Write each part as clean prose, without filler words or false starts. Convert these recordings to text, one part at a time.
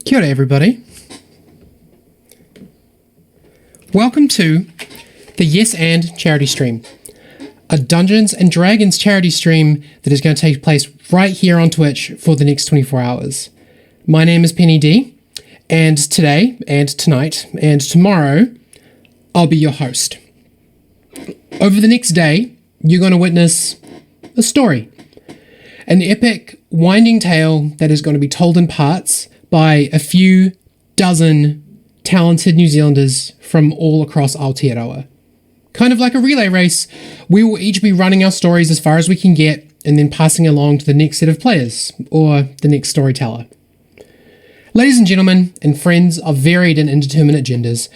Kia ora, everybody. Welcome to the Yes and charity stream, a Dungeons and Dragons charity stream that is going to take place right here on Twitch for the next 24 hours. My name is Penny D, and today and tonight and tomorrow, I'll be your host. Over the next day, you're going to witness a story, an epic, winding tale that is going to be told in parts by a few dozen talented New Zealanders from all across Aotearoa. Kind of like a relay race, we will each be running our stories as far as we can get and then passing along to the next set of players, or the next storyteller. Ladies and gentlemen, and friends of varied and indeterminate genders,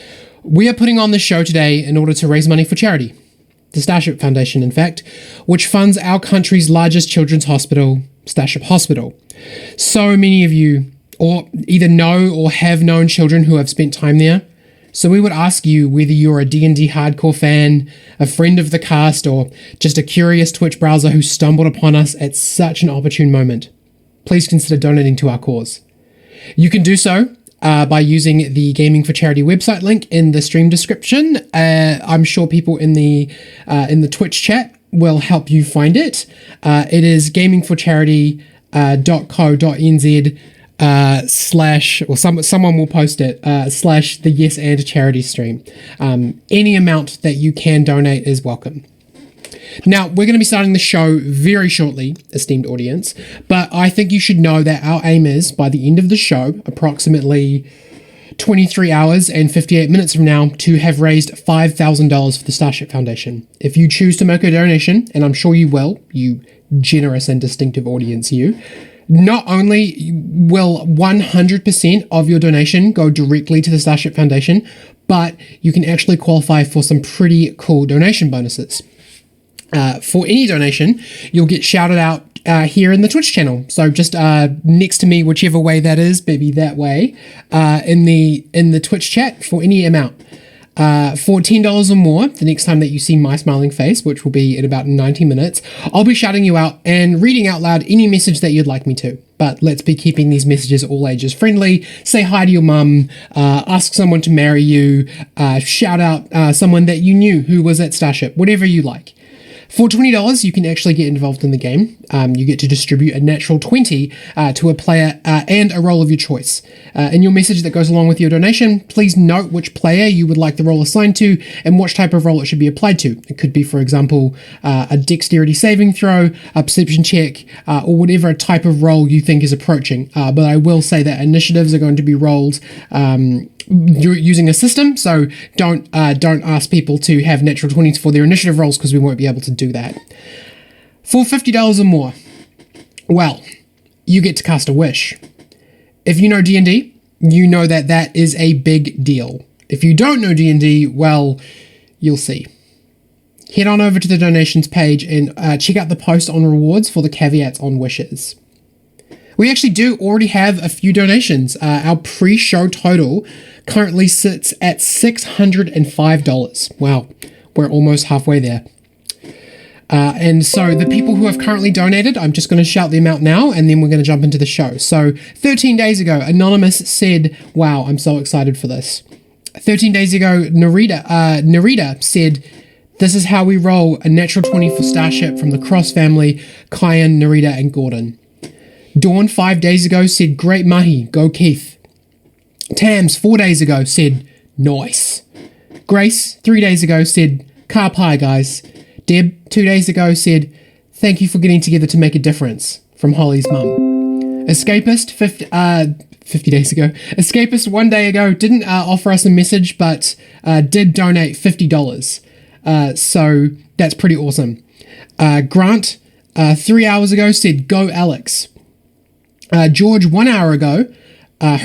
we are putting on this show today in order to raise money for charity. The Starship Foundation, in fact, which funds our country's largest children's hospital, Starship Hospital. So many of you or either know or have known children who have spent time there. So we would ask you whether you're a D&D hardcore fan, a friend of the cast, or just a curious Twitch browser who stumbled upon us at such an opportune moment. Please consider donating to our cause. You can do so by using the Gaming for Charity website link in the stream description. I'm sure people in the Twitch chat will help you find it. It is gamingforcharity.co.nz / or someone will post it / the Yes and charity stream. Any amount that you can donate is welcome. Now, we're going to be starting the show very shortly, esteemed audience, but I think you should know that our aim is, by the end of the show, approximately 23 hours and 58 minutes from now, to have raised $5,000 for the Starship Foundation. If you choose to make a donation, and I'm sure you will, you generous and distinctive audience, you, not only will 100% of your donation go directly to the Starship Foundation, but you can actually qualify for some pretty cool donation bonuses. For any donation, you'll get shouted out here in the Twitch channel. So just next to me, whichever way that is, maybe that way, in the Twitch chat for any amount. For $10 or more, the next time that you see my smiling face, which will be in about 90 minutes, I'll be shouting you out and reading out loud any message that you'd like me to. But let's be keeping these messages all ages friendly. Say hi to your mum, ask someone to marry you, shout out someone that you knew who was at Starship, whatever you like. For $20, you can actually get involved in the game. You get to distribute a natural 20 to a player and a role of your choice. In your message that goes along with your donation, please note which player you would like the role assigned to and what type of role it should be applied to. It could be, for example, a dexterity saving throw, a perception check, or whatever type of role you think is approaching. But I will say that initiatives are going to be rolled using a system, so don't ask people to have natural 20s for their initiative rolls, because we won't be able to do that. For $50 or more, well, you get to cast a wish. If you know D&D, you know that that is a big deal. If you don't know D&D, well, you'll see. Head on over to the donations page and check out the post on rewards for the caveats on wishes. We actually do already have a few donations. Our pre-show total currently sits at $605. Wow, we're almost halfway there. And so the people who have currently donated, I'm just going to shout them out now, and then we're going to jump into the show. So 13 days ago, Anonymous said, wow, I'm so excited for this. 13 days ago, Narita said, this is how we roll a natural 20 for Starship from the Cross family, Kyan, Narita, and Gordon. Dawn 5 days ago said, great mahi, go Keith. Tams 4 days ago said, nice. Grace 3 days ago said, ka pai guys. Deb 2 days ago said, thank you for getting together to make a difference, from Holly's mum. Escapist 50 days ago. Escapist 1 day ago didn't offer us a message, but did donate $50. So that's pretty awesome. Grant 3 hours ago said, go Alex. George 1 hour ago,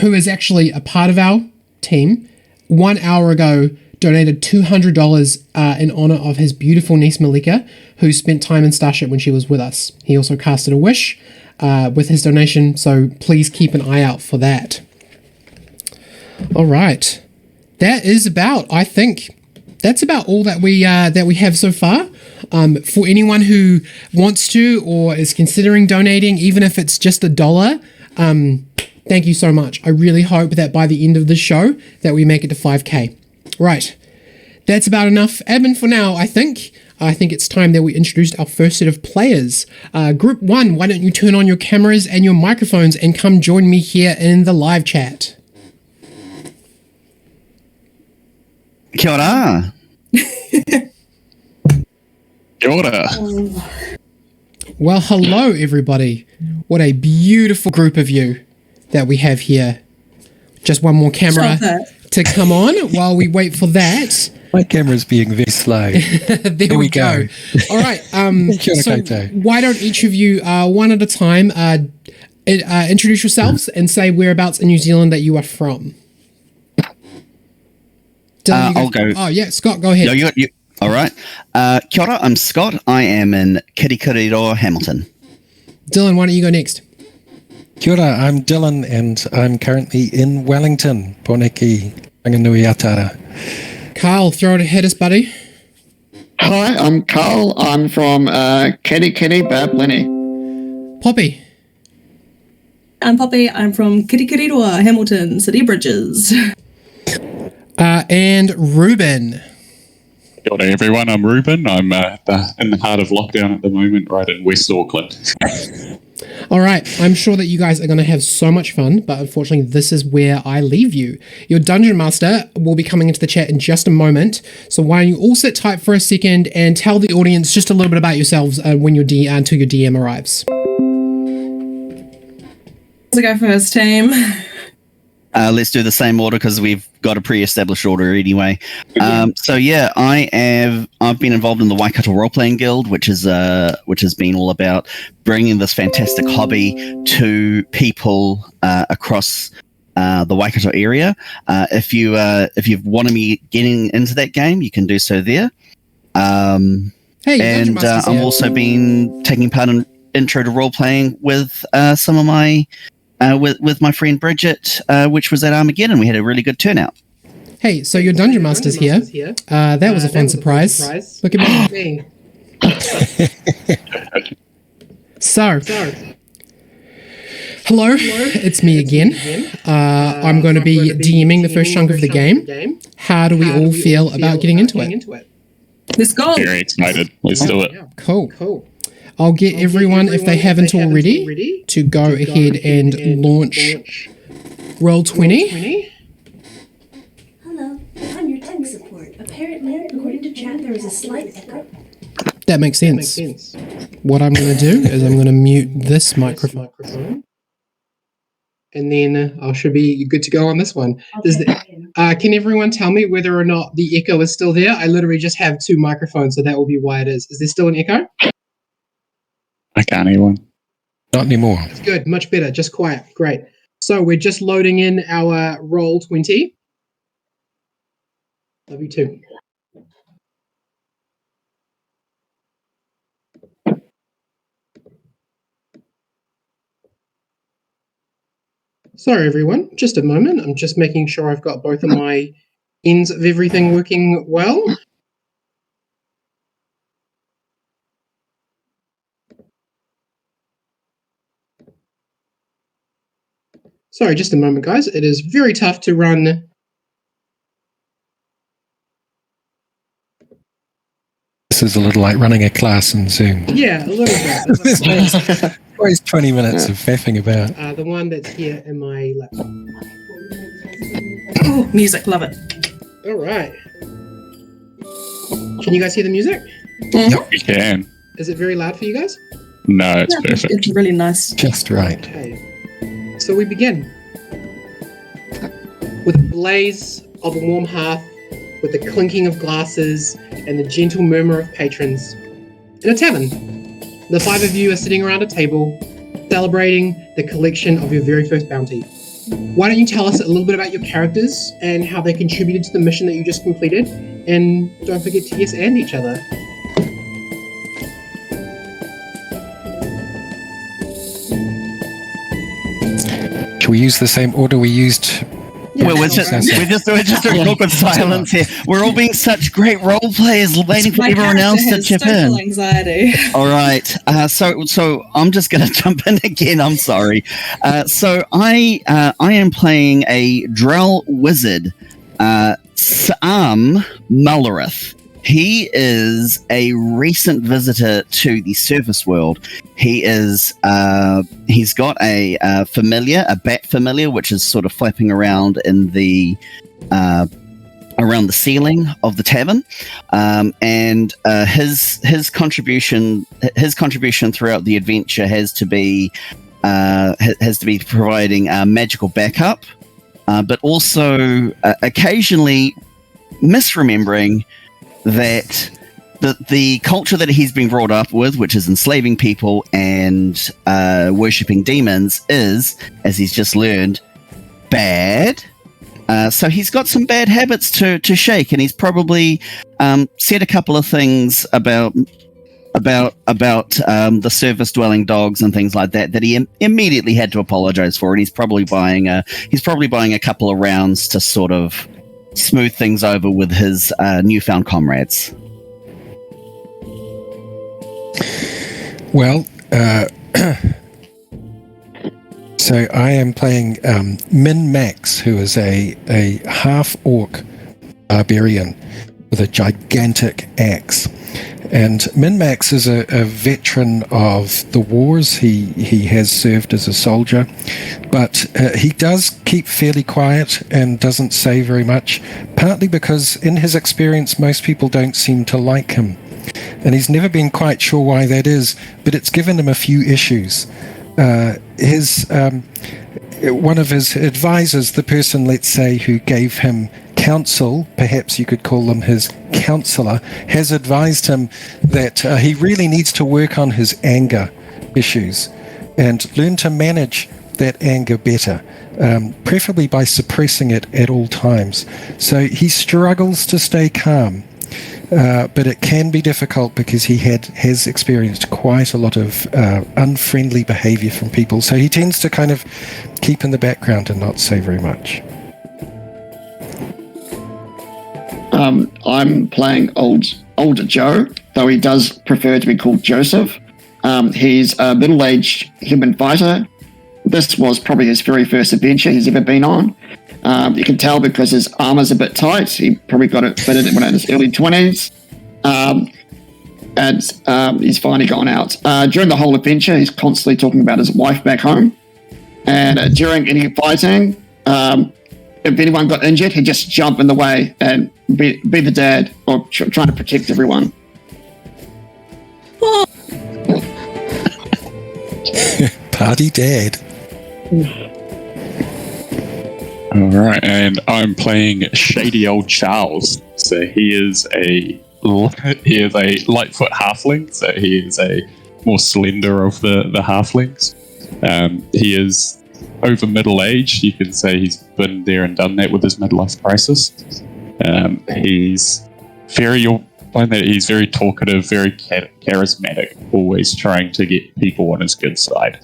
who is actually a part of our team, 1 hour ago donated $200 in honor of his beautiful niece Malika, who spent time in Starship when she was with us. He also casted a wish with his donation, so please keep an eye out for that. All right, that is about, I think, that's about all that we have so far. For anyone who wants to or is considering donating, even if it's just $1, Thank you so much. I really hope that by the end of the show that we make it to 5K. Right. That's about enough admin for now, I think. I think it's time that we introduced our first set of players. Group 1, why don't you turn on your cameras and your microphones and come join me here in the live chat. Kia ora. Kia ora. Well, hello, everybody. What a beautiful group of you that we have here. Just one more camera to come on while we wait for that. My camera's being very slow. There we go. All right. So why don't each of you, one at a time, introduce yourselves and say whereabouts in New Zealand that you are from. I'll go. Oh, yeah. Scott, go ahead. No, you, all right. Kia ora, I'm Scott. I am in Kirikiriroa, Hamilton. Dylan, why don't you go next? Kia ora, I'm Dylan and I'm currently in Wellington, Poneki, Ranganuiatara. Karl, throw it ahead us, buddy. Hi, I'm Karl. I'm from Kitty Bab Lenny. Poppy. I'm Poppy. I'm from Kirikiriroa, Hamilton, City Bridges. And Reuben. Kia ora everyone, I'm Reuben. I'm in the heart of lockdown at the moment, right in West Auckland. All right, I'm sure that you guys are going to have so much fun, but unfortunately this is where I leave you. Your Dungeon Master will be coming into the chat in just a moment, so why don't you all sit tight for a second and tell the audience just a little bit about yourselves when your until your DM arrives. Let's go first, team. Let's do the same order because we've got a pre-established order anyway. So yeah, I've been involved in the Waikato Role Playing Guild, which has been all about bringing this fantastic hobby to people across the Waikato area. If you've wanted me getting into that game, you can do so there. And I'm also been taking part in intro to role playing with some of my. With my friend Bridget, which was at Armageddon. We had a really good turnout. Hey, so your Dungeon Master's here. That was a fun surprise. Look at me. So, hello, it's me again. I'm going to be DMing the first chunk of the game. How do we all feel about getting into it? Let's go. Very excited. Let's do it. Cool. I'll get everyone, if they haven't already, to go ahead and launch Roll20. Hello, I'm your tech support. Apparently, according to chat, there is a slight echo. That makes sense. What I'm going to do is I'm going to mute this microphone. And then I should be good to go on this one. Can everyone tell me whether or not the echo is still there? I literally just have two microphones, so that will be why it is. Is there still an echo? I can't hear one. Not anymore. That's good. Much better. Just quiet. Great. So we're just loading in our Roll20. Love you too. Sorry, everyone. Just a moment. I'm just making sure I've got both of my ends of everything working well. Sorry, just a moment, guys. It is very tough to run. This is a little like running a class in Zoom. Yeah, a little bit. Always 20 minutes of faffing about. The one that's here in my laptop. Oh, music, love it. All right. Can you guys hear the music? Yep. We can. Is it very loud for you guys? No, it's perfect. It's really nice. Just right. Okay. So we begin with a blaze of a warm hearth, with the clinking of glasses and the gentle murmur of patrons in a tavern. The five of you are sitting around a table, celebrating the collection of your very first bounty. Why don't you tell us a little bit about your characters and how they contributed to the mission that you just completed? And don't forget to yes and each other. Shall we use the same order we used Well, we're just doing awkward silence here. We're all being such great role players, waiting for everyone else to chip in. Anxiety. All right. So I'm just going to jump in again. I'm sorry. So I am playing a Drell wizard, Sam Mullerith. He is a recent visitor to the surface world. He's got a familiar, a bat familiar, which is sort of flapping around in the around the ceiling of the tavern, and his contribution throughout the adventure has to be providing magical backup, but also occasionally misremembering that the culture that he's been brought up with, which is enslaving people and worshipping demons, is, as he's just learned, bad. So he's got some bad habits to shake, and he's probably said a couple of things about the surface-dwelling dogs and things like that he immediately had to apologize for, and he's probably buying a couple of rounds to sort of smooth things over with his newfound comrades. Well, so I am playing Min Max, who is a half-orc barbarian with a gigantic axe. And Min Max is a veteran of the wars. He has served as a soldier, but he does keep fairly quiet and doesn't say very much, partly because in his experience most people don't seem to like him. And he's never been quite sure why that is, but it's given him a few issues. One of his advisors, the person, let's say, who gave him counsel, perhaps you could call them his counselor, has advised him that he really needs to work on his anger issues and learn to manage that anger better, preferably by suppressing it at all times. So he struggles to stay calm, but it can be difficult because he has experienced quite a lot of unfriendly behavior from people. So he tends to kind of keep in the background and not say very much. I'm playing older Joe, though he does prefer to be called Joseph. He's a middle-aged human fighter. This was probably his very first adventure he's ever been on. You can tell because his armor's a bit tight. He probably got it fitted when in his early 20s. And he's finally gone out. During the whole adventure, he's constantly talking about his wife back home. And during any fighting, if anyone got injured, he'd just jump in the way and be the dad or trying to protect everyone. Party dad. All right, and I'm playing Shady Old Charles. So he is a Lightfoot halfling. So he is a more slender of the halflings. He is over middle age. You can say he's been there and done that with his midlife crisis. You'll find that he's very talkative, very charismatic, always trying to get people on his good side.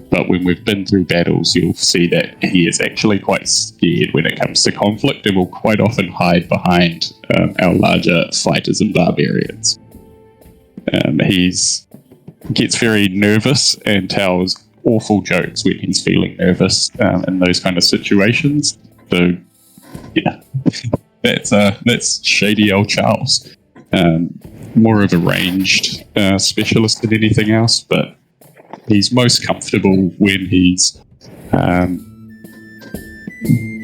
But when we've been through battles, you'll see that he is actually quite scared when it comes to conflict and will quite often hide behind our larger fighters and barbarians. He gets very nervous and tells awful jokes when he's feeling nervous in those kind of situations. So, yeah, that's Shady Old Charles. More of a ranged specialist than anything else, but he's most comfortable when he's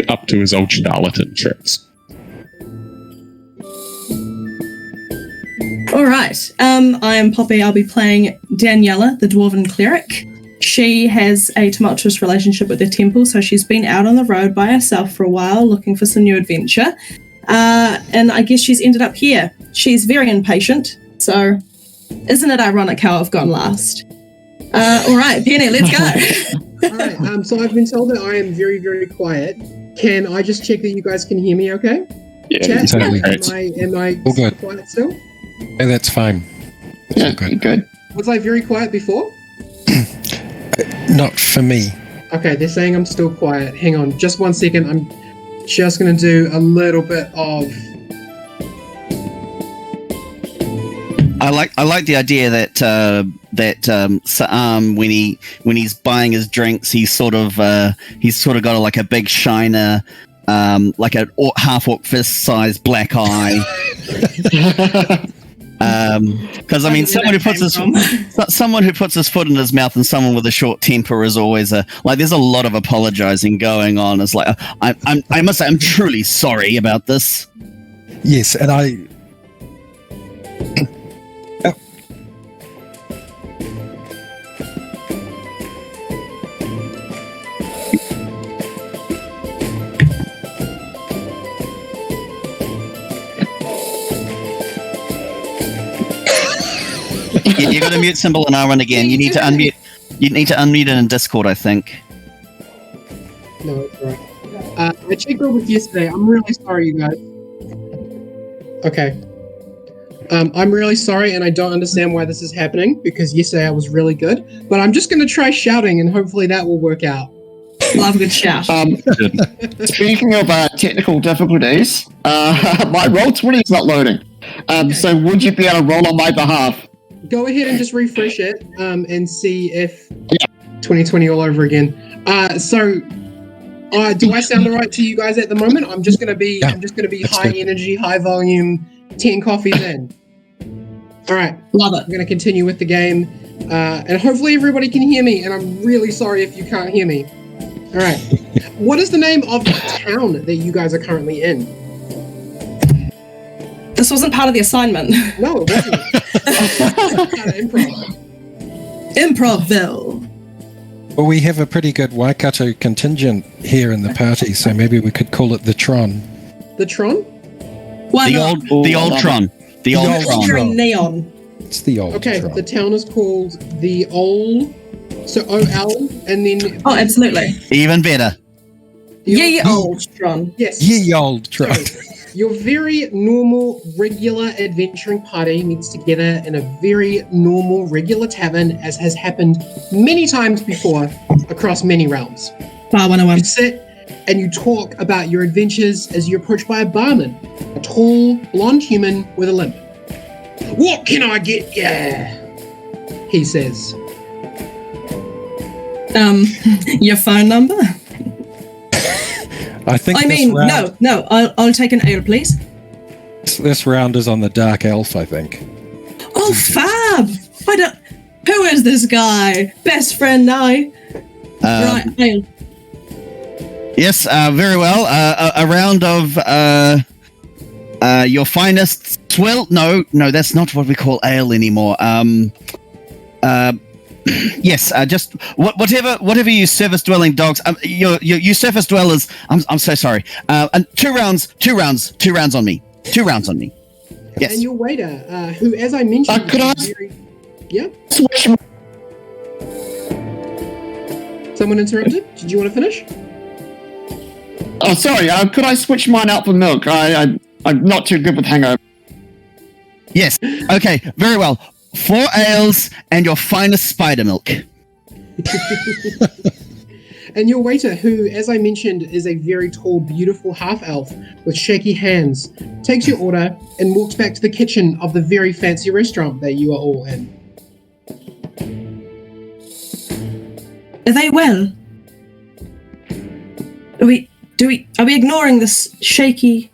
up to his old charlatan tricks. All right. I am Poppy. I'll be playing Daniela, the Dwarven Cleric. She has a tumultuous relationship with the temple, so she's been out on the road by herself for a while looking for some new adventure. And I guess she's ended up here. She's very impatient, so isn't it ironic how I've gone last? All right, Penny, let's go. All right, so I've been told that I am very, very quiet. Can I just check that you guys can hear me okay? Yeah, Chat? totally. Am I All good. quiet still? Yeah, that's fine. That's all good. Good. Was I very quiet before? Not for me. Okay, they're saying I'm still quiet. Hang on, just 1 second. I'm just going to do a little bit of... I like the idea that when he's buying his drinks, he's sort of got like a big shiner, like a half orc fist size black eye. Because I mean, someone who puts his foot in his mouth and someone with a short temper is always there's a lot of apologizing going on. It's like I must say I'm truly sorry about this. Yes, and I. You got a mute symbol in R1 again. You need to unmute. You need to unmute it in Discord, I think. No, it's all right. I checked over with yesterday. I'm really sorry, you guys. Okay. I'm really sorry, and I don't understand why this is happening, because yesterday I was really good. But I'm just going to try shouting, and hopefully that will work out. I'll have a good shout. Speaking of technical difficulties, my Roll20 is not loading. So would you be able to roll on my behalf? Go ahead and just refresh it and see if 2020 all over again. Do I sound all right to you guys at the moment? I'm just gonna be high energy, high volume, 10 coffees in. All right, Love it. I'm gonna continue with the game, and hopefully everybody can hear me. And I'm really sorry if you can't hear me. All right, what is the name of the town that you guys are currently in? This wasn't part of the assignment. No, it wasn't. Improv. Improvville. Well, we have a pretty good Waikato contingent here in the party, so maybe we could call it the Tron. The Tron? Why The not? old Tron. The old old Tron. You're in neon. It's the old Okay, Tron. the town is called the Old. So OL, and then Oh, absolutely. Even better. Ye old Tron. Yes. Ye old Tron. So, your very normal, regular adventuring party meets together in a very normal, regular tavern, as has happened many times before across many realms. Bar 101. You sit and you talk about your adventures as you're approached by a barman, a tall, blonde human with a limp. "What can I get ya?" he says. Your phone number? I think I'll take an ale, please. this round is on the Dark Elf, I think. Oh, fab! Who is this guy? Best friend now. Right, ale. Yes, very well. A round of your finest swill. No, that's not what we call ale anymore. Yes, just whatever you surface dwelling dogs. You surface dwellers. I'm so sorry. And two rounds on me. 2 rounds on me. Yes. And your waiter, who, as I mentioned, could I- yeah. Switch. Someone interrupted. Did you want to finish? Oh, sorry. Could I switch mine out for milk? I'm not too good with hangover. Yes. Okay. Very well. 4 ales and your finest spider milk. And your waiter, who, as I mentioned, is a very tall, beautiful half-elf with shaky hands, takes your order and walks back to the kitchen of the very fancy restaurant that you are all in. Are they well? Are we ignoring this shaky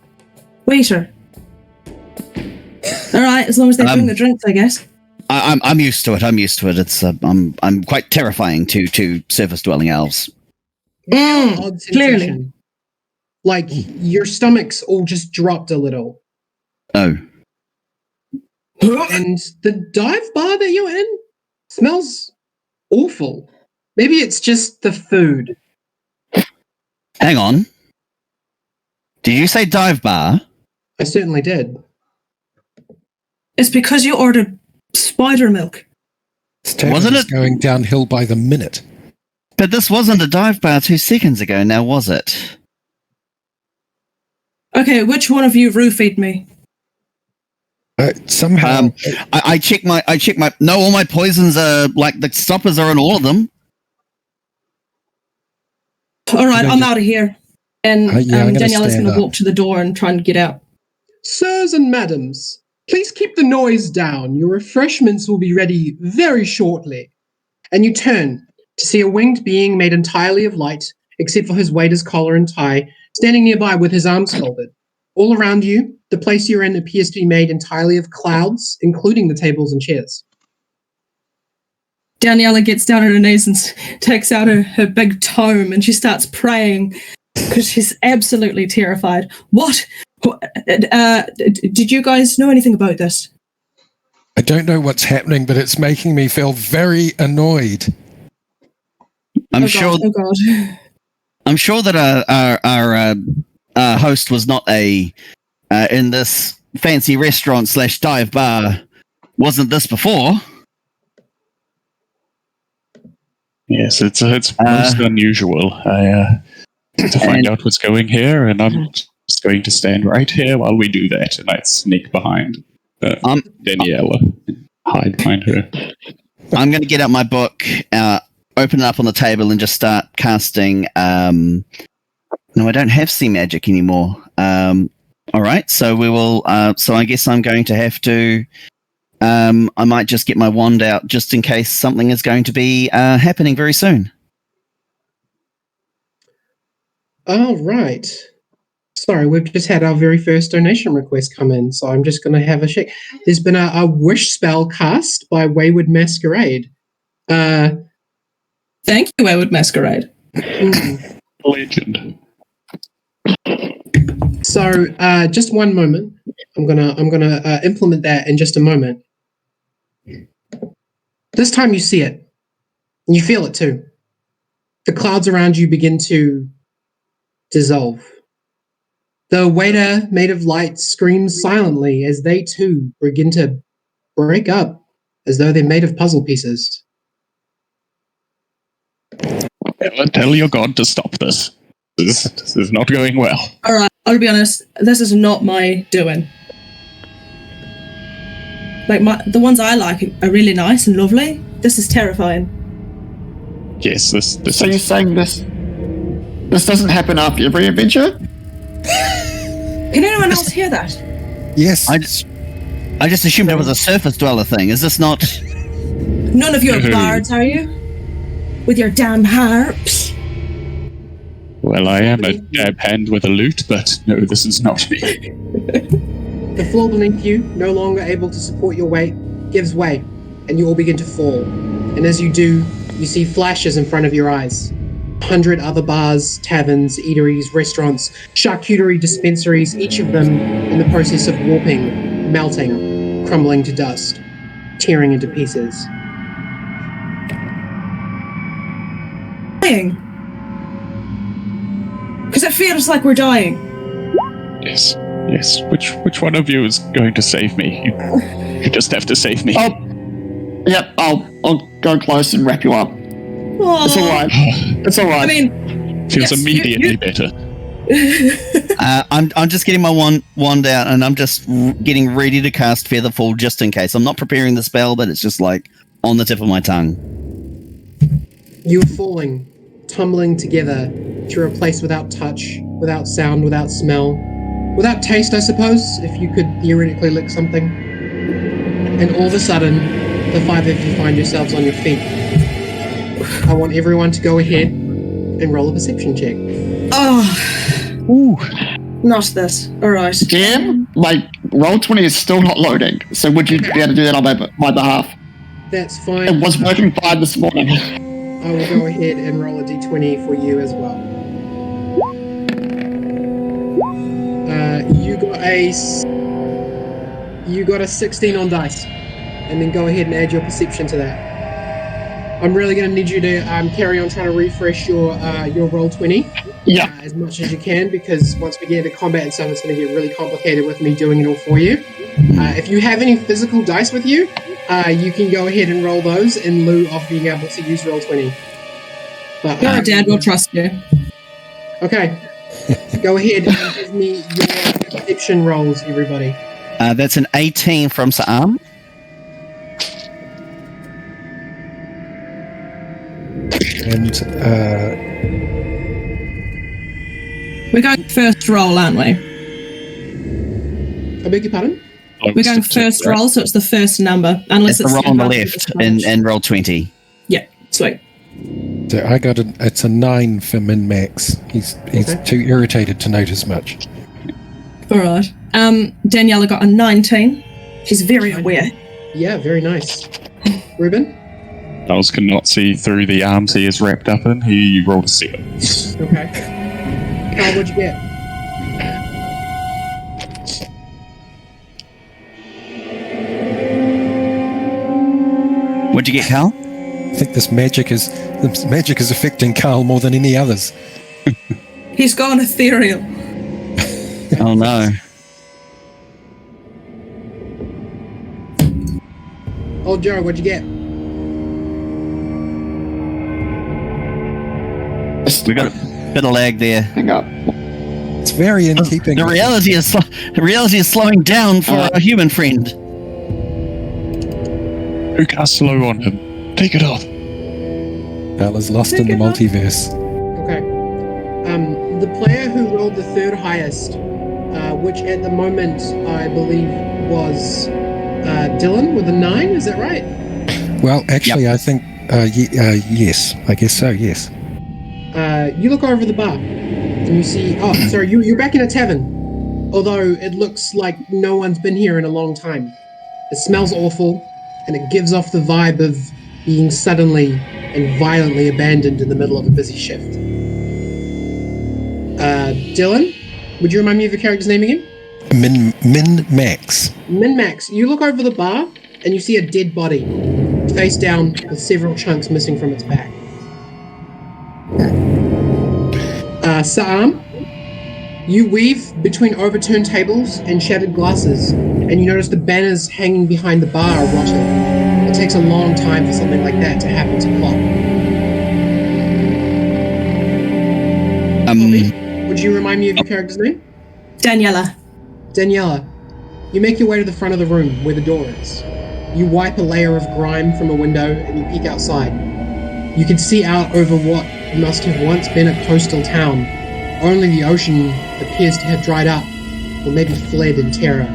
waiter? All right, as long as they bring the drinks, I guess. I'm used to it. It's I'm quite terrifying to surface dwelling elves. Odd clearly. sensation. Like your stomachs all just dropped a little. Oh. And the dive bar that you're in smells awful. Maybe it's just the food. Hang on. Did you say dive bar? I certainly did. It's because you ordered spider milk. Wasn't it? Going downhill by the minute. But this wasn't a dive bar 2 seconds ago, now was it? Okay, which one of you roofied me? Somehow. I check my. No, all my poisons are like the stoppers are in all of them. All right, I'm out of here. And yeah, I'm gonna Daniela's stand going to up. walk to the door and try and get out. Sirs and madams, please keep the noise down. Your refreshments will be ready very shortly. And you turn to see a winged being made entirely of light, except for his waiter's collar and tie, standing nearby with his arms folded. All around you, the place you're in appears to be made entirely of clouds, including the tables and chairs. Daniela gets down on her knees and takes out her big tome and she starts praying because she's absolutely terrified. What? Did you guys know anything about this? I don't know what's happening, but it's making me feel very annoyed. I'm Oh sure. God, oh God. I'm sure that our host was not in this fancy restaurant / dive bar. Wasn't this before? Yes, it's most unusual. I need to find out what's going here, and I'm just going to stand right here while we do that, and I sneak behind Daniela, hide behind her. I'm going to get out my book, open it up on the table, and just start casting. No, I don't have sea magic anymore. All right, so we will. So I guess I'm going to have to. I might just get my wand out just in case something is going to be happening very soon. All right. Sorry, we've just had our very first donation request come in, so I'm just going to have a check. There's been a wish spell cast by Wayward Masquerade. Thank you, Wayward Masquerade. Legend. So, just one moment. I'm gonna implement that in just a moment. This time you see it, and you feel it too. The clouds around you begin to dissolve. The waiter, made of light, screams silently as they too begin to break up, as though they're made of puzzle pieces. Tell your god to stop this. This is not going well. All right, I'll be honest. This is not my doing. Like the ones I like are really nice and lovely. This is terrifying. Yes, this So you're is... saying this doesn't happen after every adventure? Can anyone else hear that? Yes. I just assumed it was a surface dweller thing. Is this not? None of you are bards, are you? With your damn harps. Well, I am a dab hand with a lute, but no, this is not me. The floor beneath you, no longer able to support your weight, gives way, and you all begin to fall. And as you do, you see flashes in front of your eyes. 100 other bars, taverns, eateries, restaurants, charcuterie dispensaries, each of them in the process of warping, melting, crumbling to dust, tearing into pieces. Dying. Because it feels like we're dying. Yes. Which one of you is going to save me? You just have to save me. I'll go close and wrap you up. Aww. It's all right. It's all right. I mean, Feels yes, immediately better. I'm just getting my wand out, and I'm just getting ready to cast Featherfall just in case. I'm not preparing the spell, but it's just like on the tip of my tongue. You are falling, tumbling together through a place without touch, without sound, without smell, without taste, I suppose, if you could theoretically lick something. And all of a sudden, the five of you find yourselves on your feet. I want everyone to go ahead and roll a perception check. oh, Ooh. not this. All right. Jam, like, Roll20 is still not loading, so would you be able to do that on my behalf? That's fine. It was working fine this morning. I will go ahead and roll a d20 for you as well. You got a 16 on dice, and then go ahead and add your perception to that. I'm really going to need you to carry on trying to refresh your Roll20 as much as you can, because once we get into combat and stuff, it's going to get really complicated with me doing it all for you. If you have any physical dice with you, you can go ahead and roll those in lieu of being able to use Roll20. But, Your dad will trust you. Okay. Go ahead and give me your perception rolls, everybody. That's an 18 from Sa'am. And We're going first roll, aren't we? I beg your pardon? We're going first roll, so it's the first number. Unless It's the roll on the left and roll 20. Yeah, sweet. So I got it's a 9 for min-max. He's too irritated to note as much. All right. Daniela got a 19. She's very aware. Yeah, very nice. Reuben? Giles cannot see through the arms he is wrapped up in. He rolled a 7. Okay. Karl, what'd you get? What'd you get, Karl? I think this magic is affecting Karl more than any others. He's gone ethereal. Oh no. Old Joe, what'd you get? We got a bit of lag there. Hang up. It's very in keeping. The reality is slowing down for our human friend. Who cast slow on him? Take it off. Karl is lost in the multiverse. Okay. The player who rolled the third highest, which at the moment I believe was Dylan with a 9, is that right? Well, actually, I think yes. I guess so. Yes. You look over the bar and you see. Oh, sorry. You're back in a tavern, although it looks like no one's been here in a long time. It smells awful, and it gives off the vibe of being suddenly and violently abandoned in the middle of a busy shift. Dylan, would you remind me of your character's name again? Min-max. Min-max, you look over the bar and you see a dead body, face down with several chunks missing from its back. Sa'am, you weave between overturned tables and shattered glasses, and you notice the banners hanging behind the bar are rotted. It takes a long time for something like that to happen to Plop. Would you remind me of your character's name? Daniela. Daniela, you make your way to the front of the room where the door is. You wipe a layer of grime from a window and you peek outside. You can see out over what must have once been a coastal town. Only the ocean appears to have dried up, or maybe fled in terror.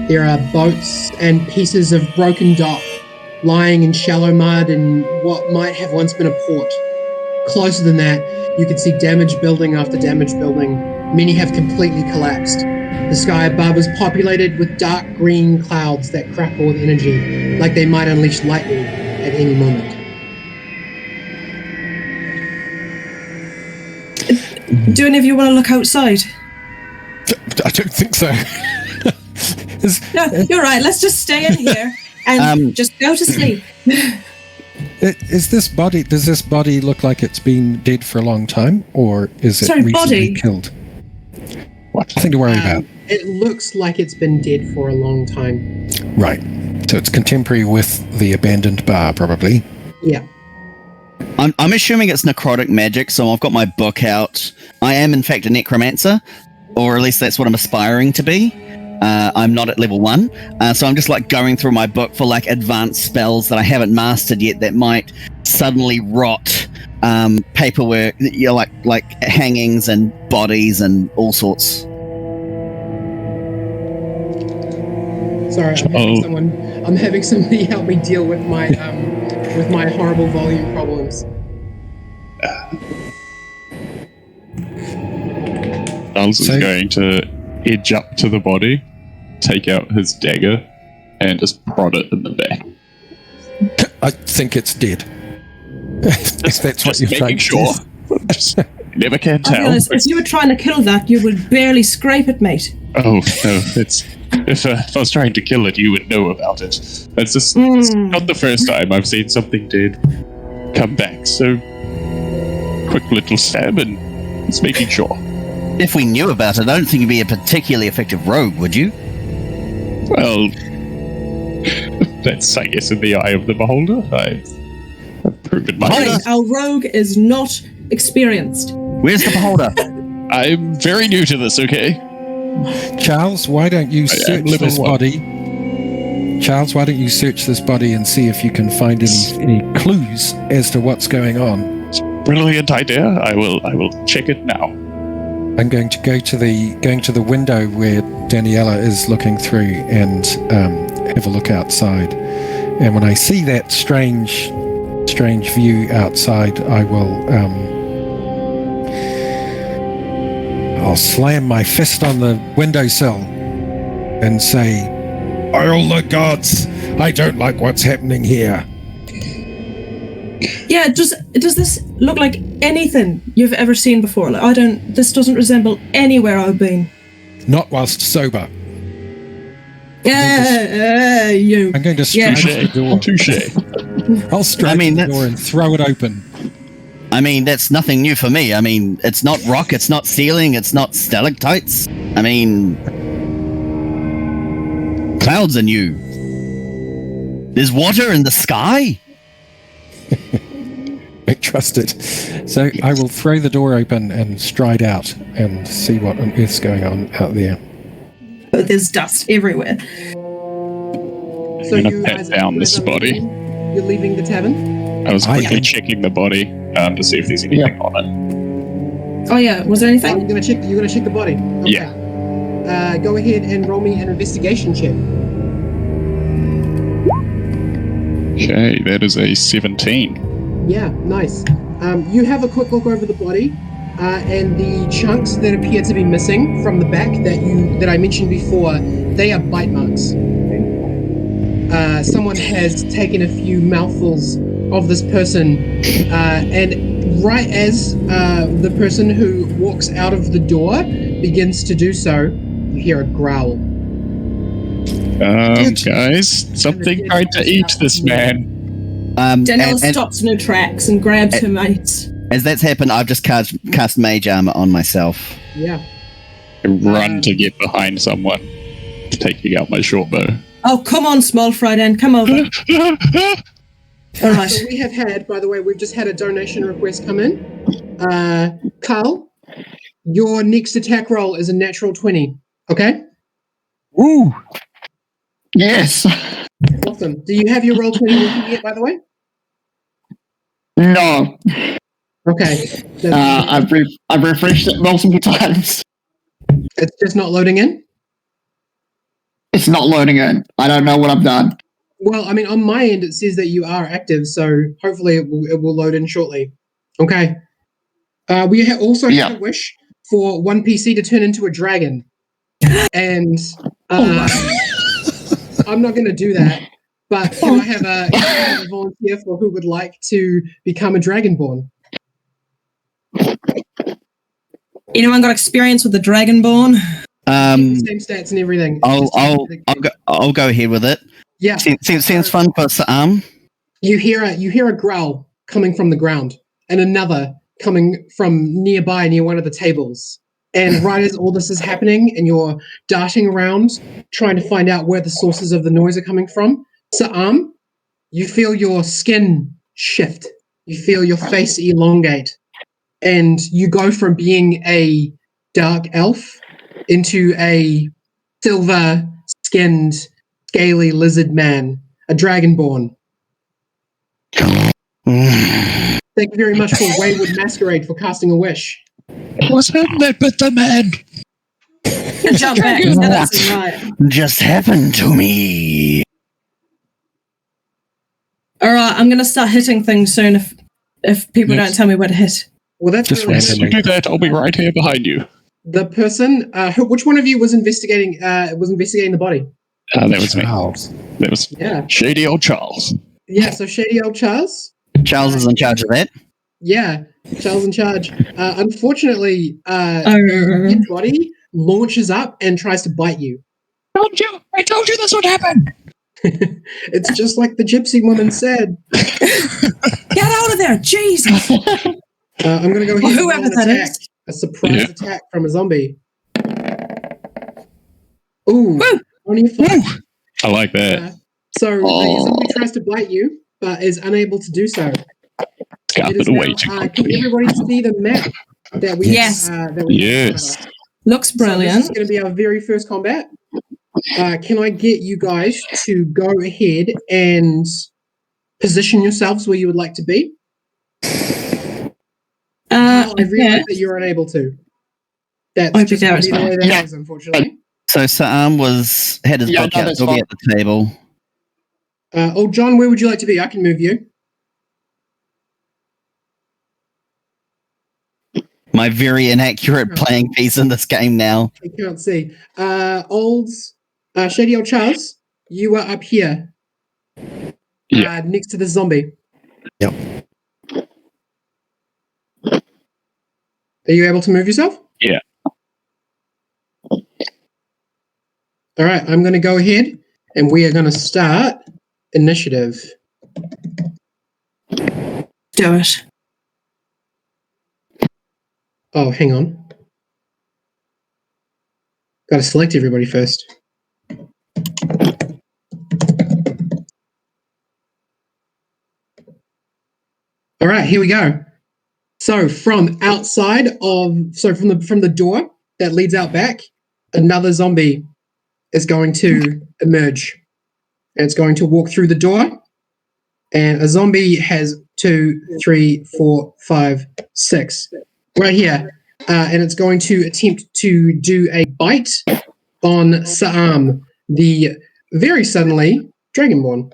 There are boats and pieces of broken dock lying in shallow mud in what might have once been a port. Closer than that, you can see damaged building after damaged building. Many have completely collapsed. The sky above is populated with dark green clouds that crackle with energy, like they might unleash lightning at any moment. Do any of you want to look outside? I don't think so. No, you're right. Let's just stay in here and just go to sleep. Does this body look like it's been dead for a long time, or is it recently body? killed? Nothing to worry about. It looks like it's been dead for a long time. Right. So it's contemporary with the abandoned bar, probably. Yeah. I'm assuming it's necrotic magic, so I've got my book out. I am, in fact, a necromancer, or at least that's what I'm aspiring to be. I'm not at level 1, so I'm just like going through my book for like advanced spells that I haven't mastered yet that might suddenly rot paperwork, you know, like hangings and bodies and all sorts. Sorry, I'm having somebody help me deal with my horrible volume problems. Giles is going to edge up to the body, take out his dagger, and just prod it in the back. I think it's dead. If that's what you're trying to sure. Just never can tell. Honest, if you were trying to kill that, you would barely scrape it, mate. Oh, no, if I was trying to kill it, you would know about it. It's not the first time I've seen something dead come back, so quick little stab and it's making sure. If we knew about it, I don't think you'd be a particularly effective rogue, would you? Well, that's, I guess, in the eye of the beholder. I've proven my worth. Our rogue is not experienced. Where's the beholder? I'm very new to this, okay? Charles, why don't you search this body? Charles, why don't you search this body and see if you can find any clues as to what's going on? Brilliant idea. I will check it now. I'm going to go to the window where Daniela is looking through and have a look outside. And when I see that strange view outside, I'll slam my fist on the windowsill and say, "By all the gods, I don't like what's happening here." Yeah, does this look like anything you've ever seen before? Like, this doesn't resemble anywhere I've been. Not whilst sober. You. I'm going to strike the door. Touche. I'll strike the door and throw it open. I mean, that's nothing new for me. I mean, it's not rock, it's not ceiling, it's not stalactites. I mean, clouds are new. There's water in the sky. I trust it. So I will throw the door open and stride out and see what on earth's going on out there. But there's dust everywhere. So I'm you going to pat guys down this are body. You're leaving the tavern? I was quickly am. checking the body to see if there's anything on it. Oh yeah, was there Oh, anything? you're gonna check the body. Okay. Yeah. Go ahead and roll me an investigation check. Okay, that is a 17. Yeah, nice. You have a quick look over the body, and the chunks that appear to be missing from the back that I mentioned before, they are bite marks. Someone has taken a few mouthfuls of this person, and right as the person who walks out of the door begins to do so, you hear a growl. Guys, something tried to eat this man. Daniela stops in her tracks and grabs her mates. As that's happened, I've just cast mage armor on myself. Yeah. I run to get behind someone, taking out my short bow. Oh, come on, small fry Dan, come over. All right. So we have had, by the way, we've just had a donation request come in. Karl, your next attack roll is a natural 20. Okay? Woo! Yes. Awesome. Do you have your roll 20 with you yet, by the way? No. Okay. I've refreshed it multiple times. It's just not loading in? It's not loading in. I don't know what I've done. Well, I mean, on my end, it says that you are active, so hopefully it will load in shortly. Okay. We also had a wish for one PC to turn into a dragon. And I'm not going to do that, but can I have a volunteer for who would like to become a dragonborn? Anyone got experience with the Dragonborn? Same stats and everything. I'll go ahead with it. Yeah. Seems fun for Sam. You hear a growl coming from the ground, and another coming from nearby near one of the tables. And right as all this is happening, and you're darting around trying to find out where the sources of the noise are coming from, Sa'am, you feel your skin shift. You feel your face elongate, and you go from being a dark elf into a silver-skinned, scaly lizard man, a dragonborn. Thank you very much for Wayward Masquerade for casting a wish. It was him that bit the man. Good job, back. That's right. Just happened to me. All right, I'm going to start hitting things soon if people don't tell me where to hit. Well, that's Just really As you do that, I'll be right here behind you. the person. Which one of you was investigating? The body. That was me. Charles. That was Yeah. shady old Charles. Yeah. So shady old Charles. Charles is in charge of that. Yeah, Charles in charge. Unfortunately, your body launches up and tries to bite you. I told you this would happen. It's just like the gypsy woman said. Get out of there, Jesus! I'm going to go ahead Whoever and that attack. is. A surprise attack from a zombie. Ooh, only a 5. I like that. So the zombie tries to bite you, but is unable to do so. Got It is it away now, too can quickly. everybody see the map that we Yes. that we Yes. Looks So this brilliant. is going to be our very first combat. Can I get you guys to go ahead and position yourselves where you would like to be? I realize that you're unable to. That's I just think that gonna was be the way that fine. is, unfortunately. So Sa'am had his Yeah, book no, out. that's He'll be fine. at the table. John, where would you like to be? I can move you. My very inaccurate playing piece in this game now. I can't see. Shady Old Charles, you are up here. Yeah. Next to the zombie. Yep. Are you able to move yourself? Yeah. All right, I'm going to go ahead and we are going to start initiative. Do it. Oh, hang on. Got to select everybody first. All right, here we go. So from the door that leads out back, another zombie is going to emerge. And it's going to walk through the door. And a zombie has 2, 3, 4, 5, 6. Right here. And it's going to attempt to do a bite on Sa'am, the very suddenly Dragonborn.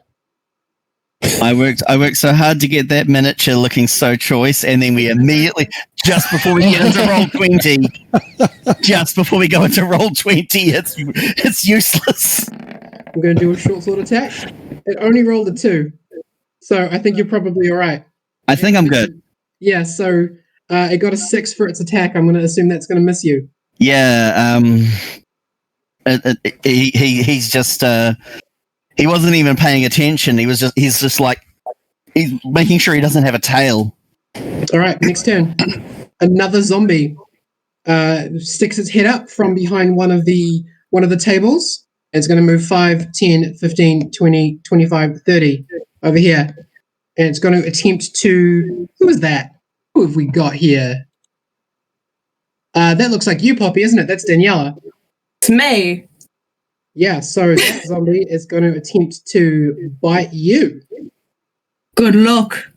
I worked so hard to get that miniature looking so choice, and then we immediately, just before we get into roll 20, it's useless. I'm going to do a short sword attack. It only rolled a 2. So I think you're probably all right. I think I'm good. Yeah, so it got a 6 for its attack. I'm going to assume that's going to miss you. Yeah, he's just he wasn't even paying attention. He's just like he's making sure he doesn't have a tail. All right, next turn. Another zombie sticks its head up from behind one of the tables. And it's going to move 5, 10, 15, 20, 25, 30 over here. And it's going to attempt to... Who is that? Who have we got here? That looks like you, Poppy, isn't it? That's Daniela. It's me. Yeah, so that zombie is going to attempt to bite you. Good luck.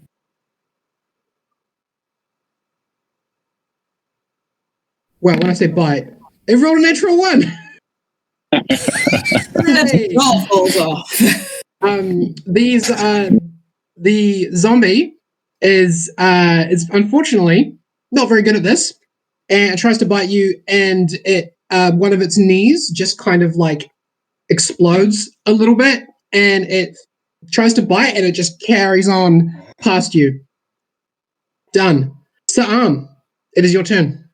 Well, when I say bite, it rolled a natural 1. Hooray! All falls off. The zombie is unfortunately not very good at this, and it tries to bite you, and it one of its knees just kind of like explodes a little bit, and it tries to bite, and it just carries on past you. Done. Sa'am, it is your turn.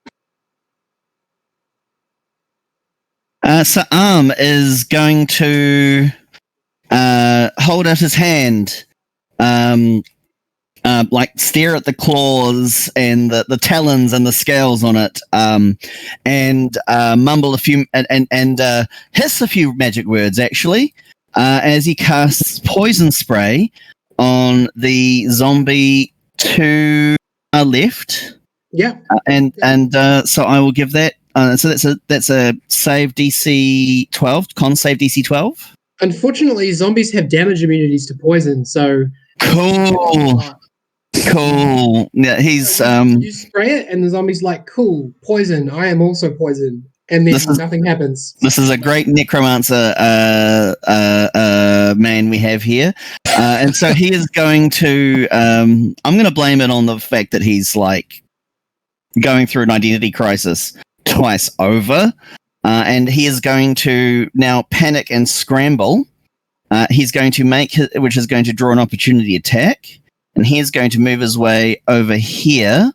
Sa'am is going to hold out his hand, like stare at the claws and the talons and the scales on it, and mumble a few and hiss a few magic words actually, as he casts poison spray on the zombie to our left. Yeah. So I will give that. So that's a save DC 12, con save DC 12. Unfortunately, zombies have damage immunities to poison, so Cool. Yeah, he's you spray it, and the zombie's like, "Cool, poison. I am also poison," and then nothing happens. This is a great necromancer man we have here, and so he is going to. I'm going to blame it on the fact that he's like going through an identity crisis twice over, and he is going to now panic and scramble. He's going to which is going to draw an opportunity attack, and he's going to move his way over here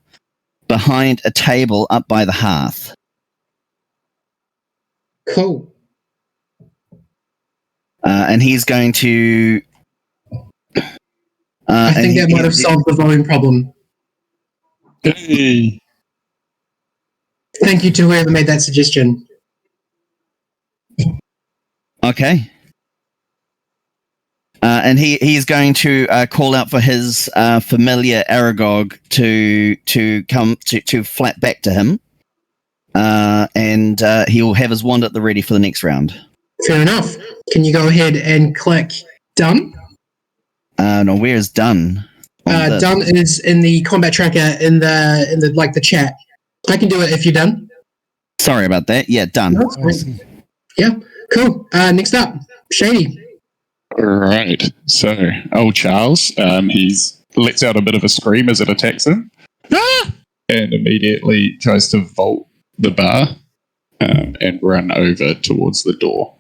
behind a table up by the hearth. Cool. And he's going to. I think that might have solved the volume problem. Hey. Thank you to whoever made that suggestion. Okay. And he's going to call out for his familiar Aragog to come to flat back to him, and he'll have his wand at the ready for the next round. Fair enough. Can you go ahead and click done? No, where is done? Done is in the combat tracker in the like the chat. I can do it if you're done. Sorry about that. Yeah, done. No, it's fine. Yeah, cool. Next up, Shady. Right. So, old Charles, he's lets out a bit of a scream as it attacks him, and immediately tries to vault the bar and run over towards the door.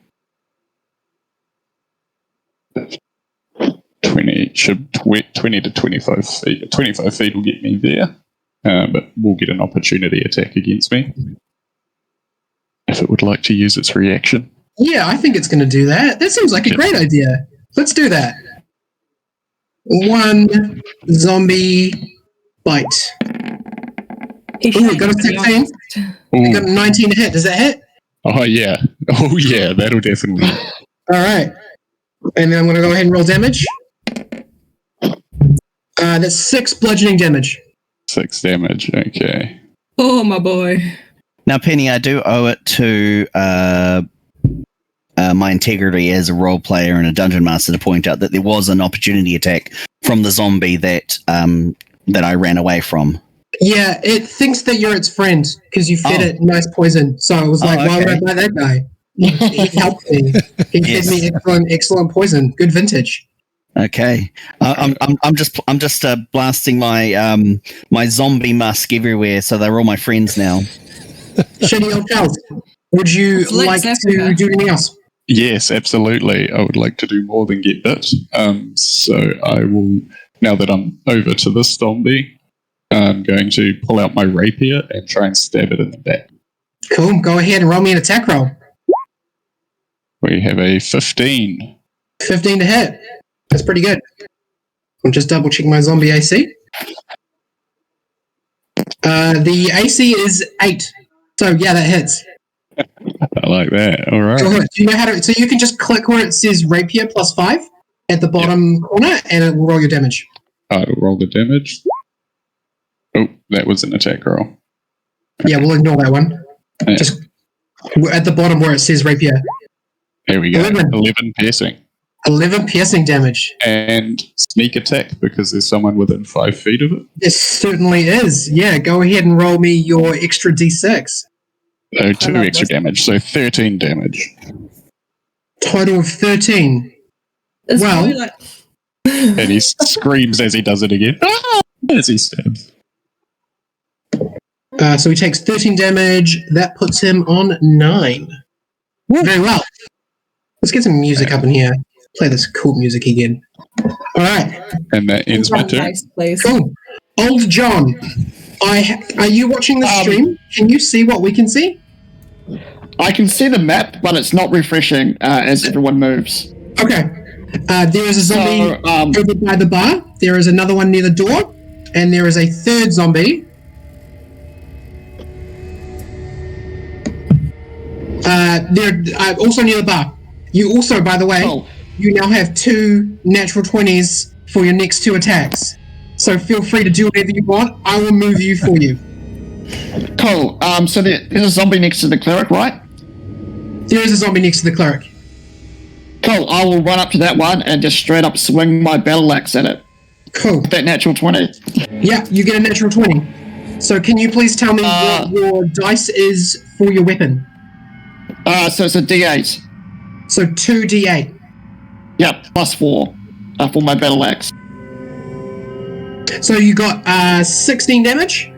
20 to 25 feet. 25 feet will get me there, but we'll get an opportunity attack against me if it would like to use its reaction. Yeah, I think it's going to do that. That seems like a great idea. Let's do that. 1 zombie bite. Ooh, got a 16. Ooh. Got a 19 to hit. Does that hit? Oh yeah, that'll definitely. All right. And then I'm going to go ahead and roll damage. That's 6 bludgeoning damage. 6 damage. Okay. Oh, my boy. Now, Penny, I do owe it to my integrity as a role player and a dungeon master to point out that there was an opportunity attack from the zombie that I ran away from. Yeah, it thinks that you're its friend because you fed it nice poison. So I was like, why would I buy that guy? He helped me. He fed me excellent poison. Good vintage. Okay, I'm just blasting my my zombie musk everywhere, so they're all my friends now. Shady old Charles, would you like to do anything else? Yes, absolutely. I would like to do more than get bit. So I will, now that I'm over to this zombie, I'm going to pull out my rapier and try and stab it in the back. Cool. Go ahead and roll me an attack roll. We have a 15. 15 to hit. That's pretty good. I'm just double checking my zombie AC. The AC is 8. So yeah, that hits. I like that. All right. Do you know how to? So you can just click where it says rapier +5 at the bottom corner, and it will roll your damage. I will roll the damage. Oh, that was an attack roll. Okay. Yeah, we'll ignore that one. Yeah. Just at the bottom where it says rapier. There we go. 11. 11 piercing. 11 piercing damage. And sneak attack because there's someone within 5 feet of it. It certainly is. Yeah, go ahead and roll me your extra d6. So 2 extra damage, so 13 damage. Total of 13. It's Well- probably like, And he screams as he does it again. As he stabs. So he takes 13 damage. That puts him on 9. Very well. Let's get some music up in here. Play this cool music again. All right. And that ends my turn. nice, please. Cool. Old John, are you watching the stream? Can you see what we can see? I can see the map, but it's not refreshing as everyone moves. Okay. There is a zombie over by the bar. There is another one near the door. And there is a third zombie. They're also near the bar. You also, by the way, you now have 2 natural 20s for your next 2 attacks. So feel free to do whatever you want. I will move you for you. Cool. So there's a zombie next to the cleric, right? There is a zombie next to the cleric. Cool. I will run up to that one and just straight up swing my battle axe at it. Cool. That natural 20. Yeah, you get a natural 20. So can you please tell me what your dice is for your weapon? So it's a D8. So 2d8. Yep, +4 for my battle axe. So you got 16 damage?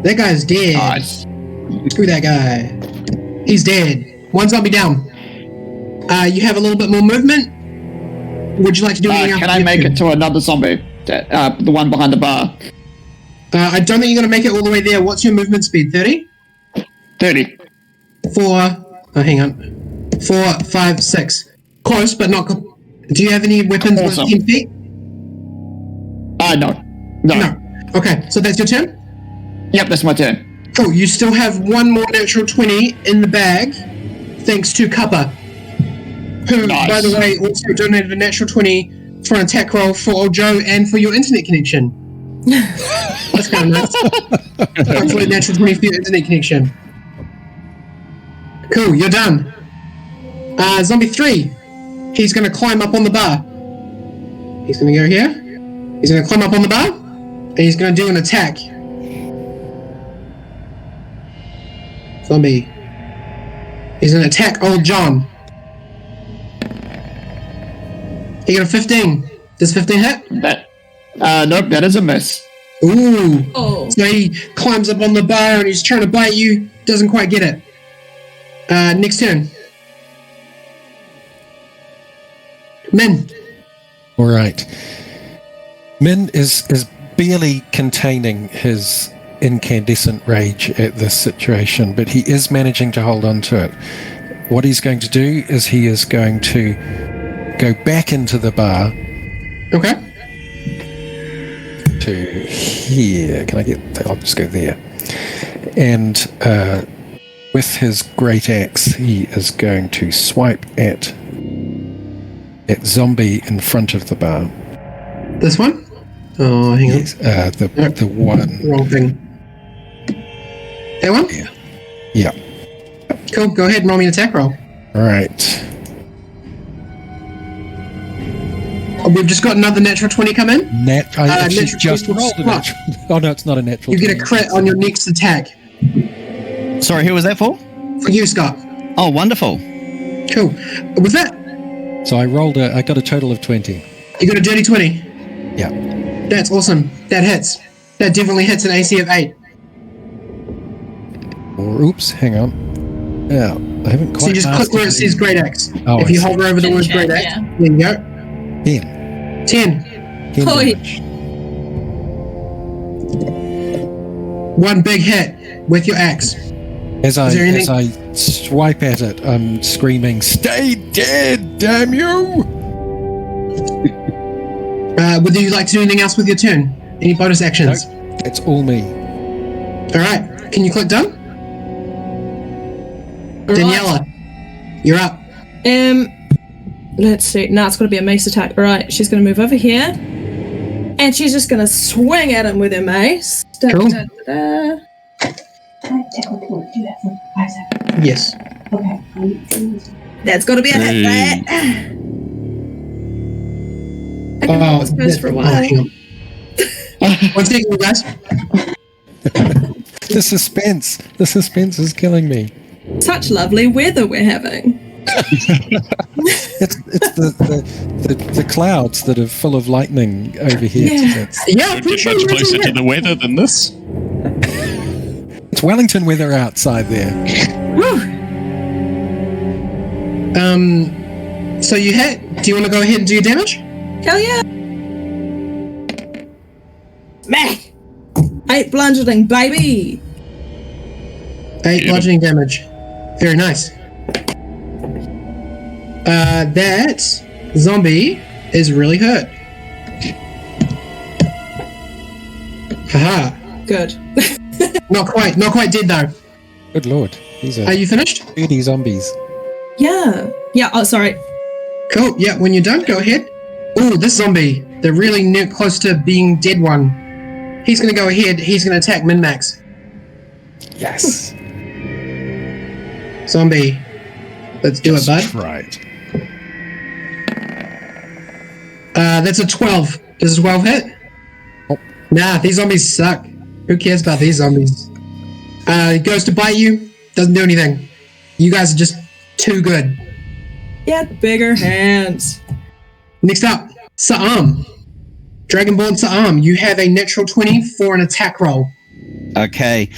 That guy's dead. Nice. Screw that guy. He's dead. 1 zombie down. You have a little bit more movement. Would you like to do anything else? Can I make it to another zombie? The one behind the bar. I don't think you're going to make it all the way there. What's your movement speed? 30? 30. 4. Oh, hang on. 4, 5, 6. Close, but not. Do you have any weapons Awesome. with 10 feet? No. No. Okay, so that's your turn? Yep, that's my turn. Cool. You still have 1 more natural 20 in the bag, thanks to Kappa, who, Nice. by the way, also donated a natural 20 for an attack roll for old Joe and for your internet connection. That's kind of nice. Hopefully, a natural 20 for your internet connection. Cool. You're done. Zombie 3. He's going to climb up on the bar. He's going to go here. He's going to climb up on the bar, and he's going to do an attack. Zombie. He's going to attack old John. He got a 15. Does 15 hit? Nope, that is a miss. Ooh. Oh. So he climbs up on the bar and he's trying to bite you. Doesn't quite get it. Next turn. Min. All right. Min is barely containing his incandescent rage at this situation, but he is managing to hold on to it. What he's going to do is he is going to go back into the bar. Okay. To here. Can I get... I'll just go there. And with his great axe, he is going to swipe at zombie in front of the bar. This one? Oh, hang on. Yes, the one. Wrong thing. That one? Yeah. Cool. Go ahead and roll me an attack roll. All right. Oh, we've just got another natural 20 come in. I actually natural just 20 rolled a plus natural. Oh no, it's not a natural. You get a 20. crit on your next attack. Sorry, who was that for? For you, Scott. Oh, wonderful. Cool. With that, So I got a total of 20. you got a dirty 20. Yeah. That's awesome. That hits. That definitely hits an AC of 8. Or oops, hang on. Yeah, I haven't quite. So you just click where it mastered says Great Axe. Oh, if I you see. hover over the word Chin-chin, Great Axe, yeah. there you go. 10. 10. 10 Oi. damage. One big hit with your axe. As there anything- I swipe at it, I'm screaming, "Stay dead, damn you!" Would you like to do anything else with your turn? Any bonus actions? Nope, it's all me. Alright. Can you click done? Daniela, you're up. Let's see. Now it's got to be a mace attack. All right, she's going to move over here, and she's just going to swing at him with her mace. Cool. Can I take a look? Do that for 5 seconds. Yes. Okay. That's got to be a hit. Hey. I can hold this pose for a while. hang on. 1 second, you guys. The suspense is killing me. Such lovely weather we're having. It's the clouds that are full of lightning over here. Yeah. Yeah, I'm Don't pretty get sure much you're closer to right. the weather than this. It's Wellington weather outside there. So you hit. Do you want to go ahead and do your damage? Hell yeah. Meh. 8 bludgeoning, baby. 8 bludgeoning damage. Very nice. That zombie is really hurt. Haha. Good. Not quite dead though. Good lord, these Are are you finished? 30 zombies. Yeah. Yeah. Oh, sorry. Cool. Yeah, when you're done, go ahead. Ooh, this zombie, the really near close to being dead one. He's gonna go ahead. He's gonna attack Min-Max. Yes. Zombie. Let's do it, bud. Right. That's a 12. Does a 12 hit? Oh. Nah, these zombies suck. Who cares about these zombies? He goes to bite you. Doesn't do anything. You guys are just too good. Get bigger hands. Next up, Sa'am. Dragonborn Sa'am, you have a natural 20 for an attack roll. Okay,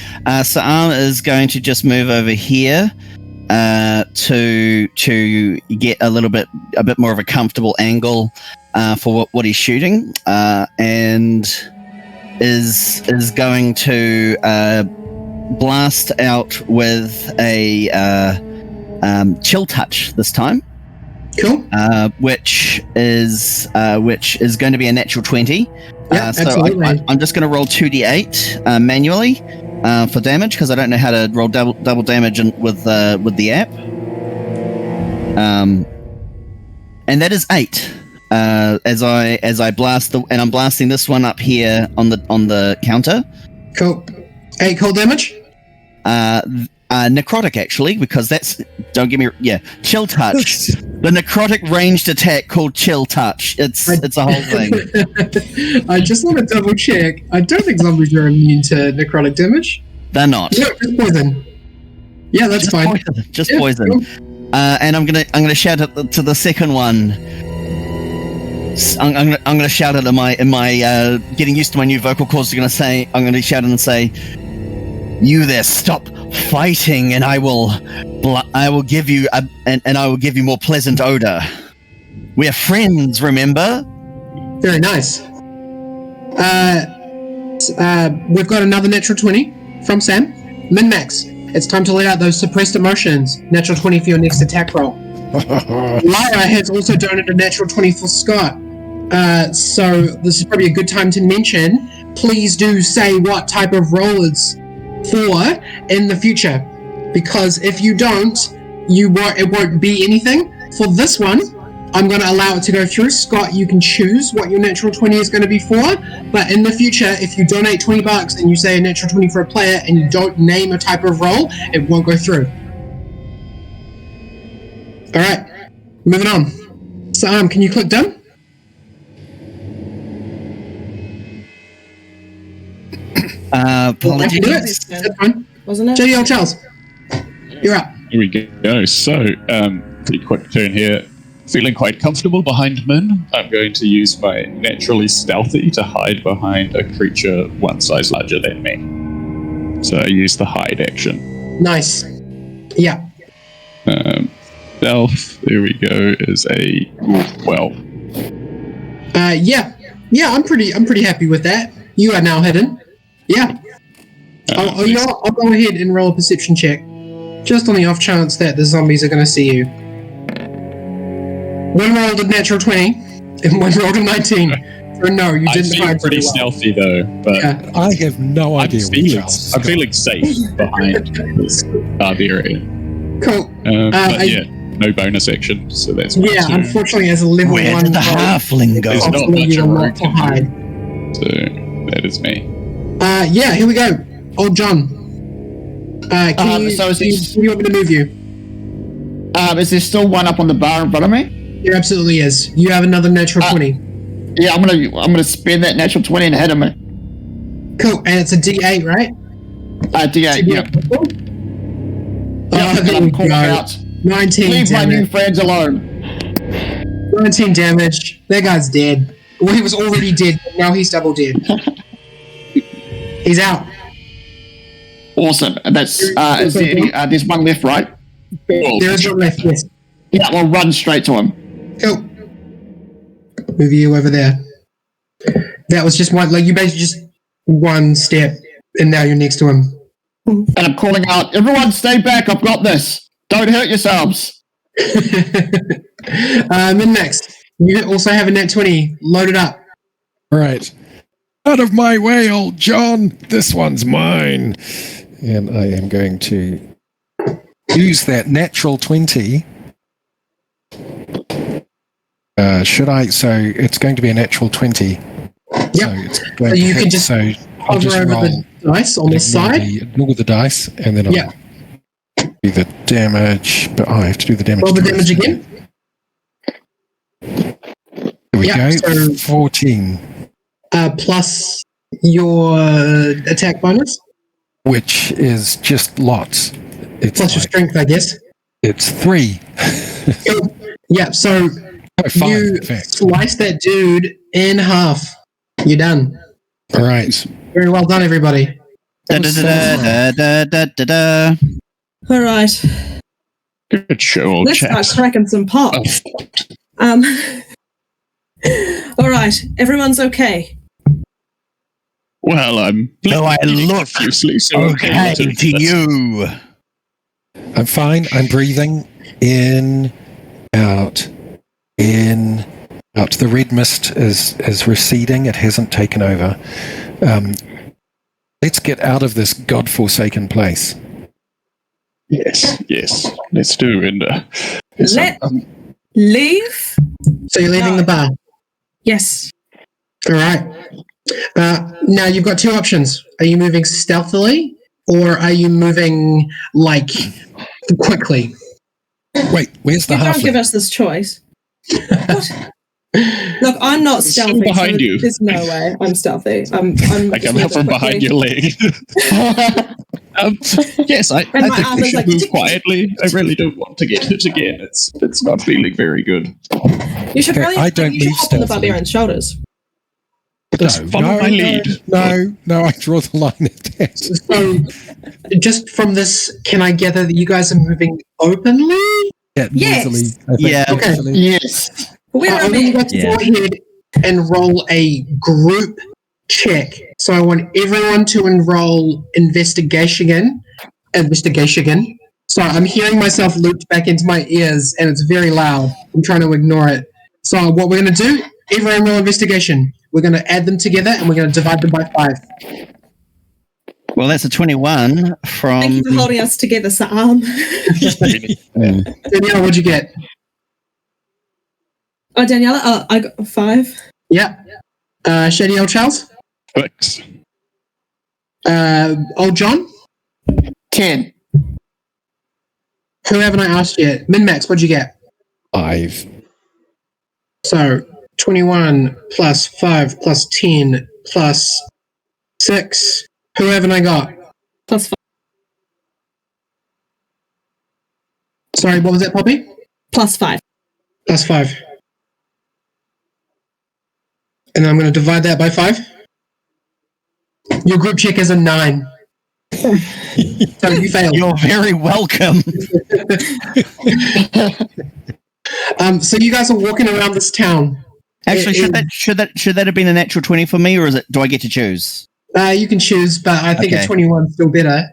Sa'am is going to just move over here to get a bit more of a comfortable angle for what he's shooting, and is going to blast out with a chill touch this time. Cool. Which is going to be a natural 20. Yeah, So absolutely. I'm just going to roll 2d8 manually for damage because I don't know how to roll double damage with the app. And that is 8. As I blast and I'm blasting this one up here on the counter. Cool. 8 cold damage? Necrotic actually, because that's chill touch. The necrotic ranged attack called chill touch. It's a whole thing. I just want to double check. I don't think zombies are immune to necrotic damage. They're not. No, just poison. Yeah, that's fine. Just Yeah, poison. cool. And I'm gonna shout it to the second one. I'm gonna shout it in my getting used to my new vocal cords. I'm gonna shout it and say, "You there, stop fighting, and I will give you and I will give you more pleasant odor. We are friends, remember?" Very nice. We've got another natural 20 from Sam. Min-max, it's time to let out those suppressed emotions. Natural 20 for your next attack roll. Lyra has also donated a natural 20 for Scott. So this is probably a good time to mention, please do say what type of roll it's for in the future. Because if you don't, it won't be anything. For this one, I'm going to allow it to go through. Scott, you can choose what your natural 20 is going to be for, but in the future, if you donate $20 and you say a natural 20 for a player and you don't name a type of role, it won't go through. Alright, moving on. Sam, can you click done? Apologies. That's fine. Wasn't it? JDL Charles, you're up. Here we go. So, pretty quick turn here. Feeling quite comfortable behind Min, I'm going to use my naturally stealthy to hide behind a creature one size larger than me. So I use the hide action. Nice. Yeah. Stealth, there we go, is a 12. Yeah, I'm pretty happy with that. You are now hidden. Yeah. You know what? I'll go ahead and roll a perception check, just on the off chance that the zombies are going to see you. One rolled a natural 20, and one rolled a 19. So no, you didn't feel hide pretty very well. stealthy though, but Yeah. I have no idea what Charles I'm feeling safe behind this barbarian. Cool. But yeah, no bonus action, so that's fine. Yeah, So unfortunately, as a level Where 1 did the roll, halfling go? There's not possibly much you're a not rogue to can hide. So that is me. Yeah, here we go. Old John. Can you want me to move you? Is there still one up on the bar in front of me? There absolutely is. You have another natural 20. Yeah, I'm gonna spend that natural 20 and hit him. Cool, and it's a D8, right? D8, yeah. There we Calling go. out. 19 Leave my new damage. friends alone. 19 damage. That guy's dead. Well, he was already dead, but now he's double dead. He's out. Awesome. And that's is there any, there's one left, right? There is one left, yes. Yeah, we'll run straight to him. Cool. Move you over there. That was just one, like you basically just one step, and now you're next to him. And I'm calling out, everyone stay back, I've got this. Don't hurt yourselves. Then next, you also have a nat 20 loaded up. All right. Out of my way, old John. This one's mine. And I am going to use that natural 20. Should I? So it's going to be a natural 20. Yep. So it's going So to you hit, can just so I'll hover just over roll the dice on the side. ignore the dice, and then I'll Yeah. do the damage. But I have to do the damage. Roll the twice. damage again. Here we Yeah, go. so- 14, Plus your attack bonus. which is just lots. It's Plus your like, strength, I guess. it's 3. Cool. Yeah, so Oh, 5, you in fact. slice that dude in half. You're done. All right. Very well done, everybody. Da, da, da, da, da, da, da. All right. Good show, old Let's start chaps. cracking some pops. All right. Everyone's okay. Well, I'm So I look profusely, so okay to you. I'm fine. I'm breathing in, out, in, out. The red mist is receding. It hasn't taken over. Let's get out of this godforsaken place. Yes, let's do. And Let leave. So you're leaving the bar. Yes. All right. Now you've got two options. Are you moving stealthily or are you moving like quickly? Wait, where's the You don't give halfling? us this choice. What? Look, I'm not Still stealthy. behind so you. There's no way I'm stealthy. I'm I come out from behind your leg. Yes, I And my think arm we is should like, move quietly. I really don't want to get hit again. It's not feeling very good. You should really I don't you should move hop on the stealthily. barbarian's shoulders. Just follow my lead. No, I draw the line at that. So, just from this, can I gather that you guys are moving openly? Yeah, Yes. noisily, I think, Yeah. Okay. actually. Yes. We're I a want you bit. guys to Yeah. go ahead and roll a group check. So I want everyone to enroll investigation. So I'm hearing myself looped back into my ears, and it's very loud. I'm trying to ignore it. So what we're going to do, everyone roll investigation. We're going to add them together, and we're going to divide them by 5. Well, that's a 21 from. Thank you for holding us together, Sam. Danielle, what'd you get? Oh, Daniela, I got 5. Yeah. Shadiel Charles? 6. Old John? 10. Who haven't I asked yet? Min-Max, what'd you get? 5. So 21 plus 5 plus 10 plus 6. Who haven't I got? Plus 5. Sorry, what was that, Poppy? Plus 5. Plus 5. And then I'm going to divide that by 5. Your group check is a 9. So you failed. You're very welcome. So you guys are walking around this town. Actually, should that have been a natural 20 for me, or do I get to choose? You can choose, but I think a Okay. 21 is still better.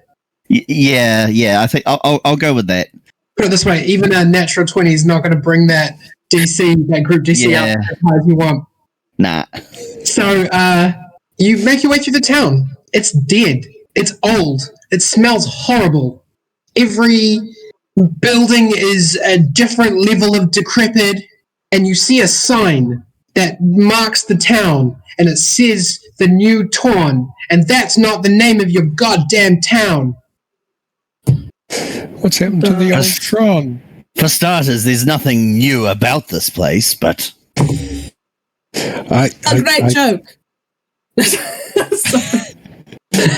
Yeah. I think I'll go with that. Put it this way, even a natural 20 is not going to bring that group DC Yeah. out as high as you want. Nah. So you make your way through the town. It's dead. It's old. It smells horrible. Every building is a different level of decrepit, and you see a sign that marks the town, and it says the New Torn, and that's not the name of your goddamn town. What's happened to the old Tron? For starters, there's nothing new about this place, but A great joke. Sorry.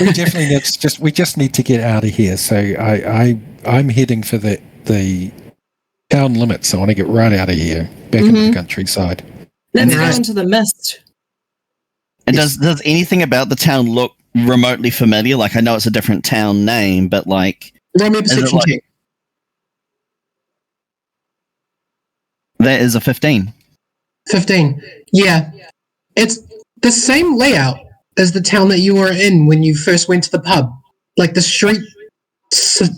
We definitely we just need to get out of here. So I'm heading for the town limits. I want to get right out of here, back into the countryside. Let's Right. go into the mist. and does anything about the town look remotely familiar? Like, I know it's a different town name, but like Roll me a perception like- check. that is a 15. 15. Yeah. It's the same layout as the town that you were in when you first went to the pub. Like the street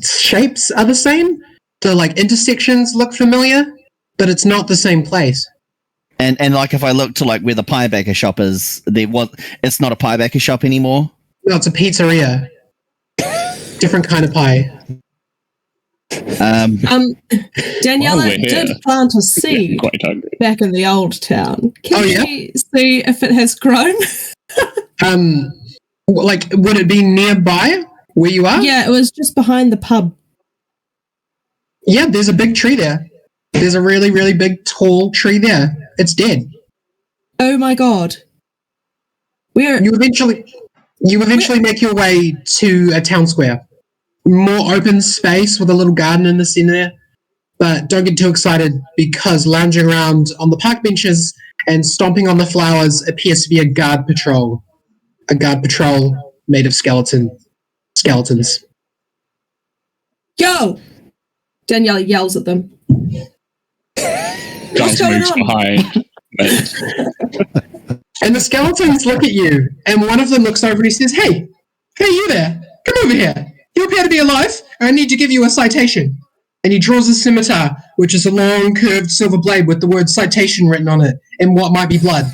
shapes are the same. The like intersections look familiar, but it's not the same place. And like, if I look to like where the pie baker shop is, it's not a pie baker shop anymore. No, it's a pizzeria. Different kind of pie. Daniela While we're here, did plant a I'm seed quite hungry. back in the old town. Can Oh, yeah? we see if it has grown? Like, would it be nearby where you are? Yeah, it was just behind the pub. Yeah, there's a big tree there. There's a really, really big, tall tree there. It's dead. Oh my god. You eventually make your way to a town square. More open space with a little garden in the center. But don't get too excited, because lounging around on the park benches and stomping on the flowers appears to be a guard patrol. A guard patrol made of skeletons. Yo! Daniela yells at them. Giles going moves on? behind. And the skeletons look at you, and one of them looks over and he says, Hey, you there. Come over here. You appear to be alive. I need to give you a citation. And he draws a scimitar, which is a long, curved silver blade with the word citation written on it, and what might be blood.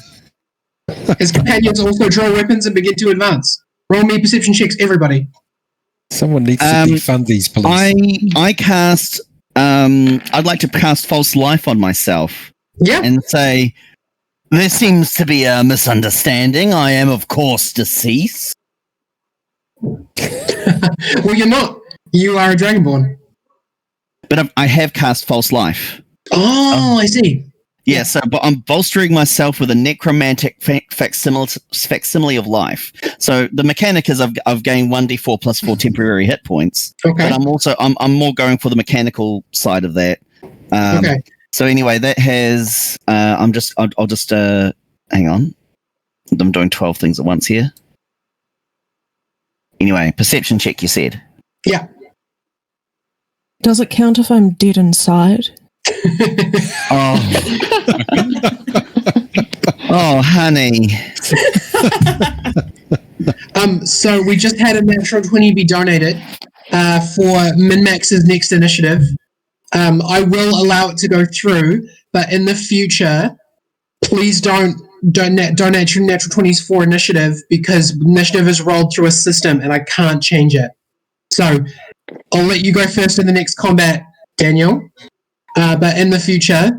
His companions also draw weapons and begin to advance. Roll me perception checks, everybody. Someone needs to defund these police. I cast. I'd like to cast false life on myself Yeah. and say, there seems to be a misunderstanding. I am, of course, deceased. Well, you're not. You are a dragonborn. But I have cast false life. Oh, I see. Yeah, so but I'm bolstering myself with a necromantic facsimile of life. So the mechanic is I've gained 1d4 plus 4 temporary hit points. Okay. But I'm more going for the mechanical side of that. Okay. So anyway, that has I'll just hang on. I'm doing 12 things at once here. Anyway, perception check, you said. Yeah. Does it count if I'm dead inside? Oh. Oh, honey. So we just had a natural 20 be donated for Min-Max's next initiative. I will allow it to go through, but in the future, please don't donate your natural 20s for initiative, because initiative is rolled through a system and I can't change it. So I'll let you go first in the next combat, Daniel. But in the future,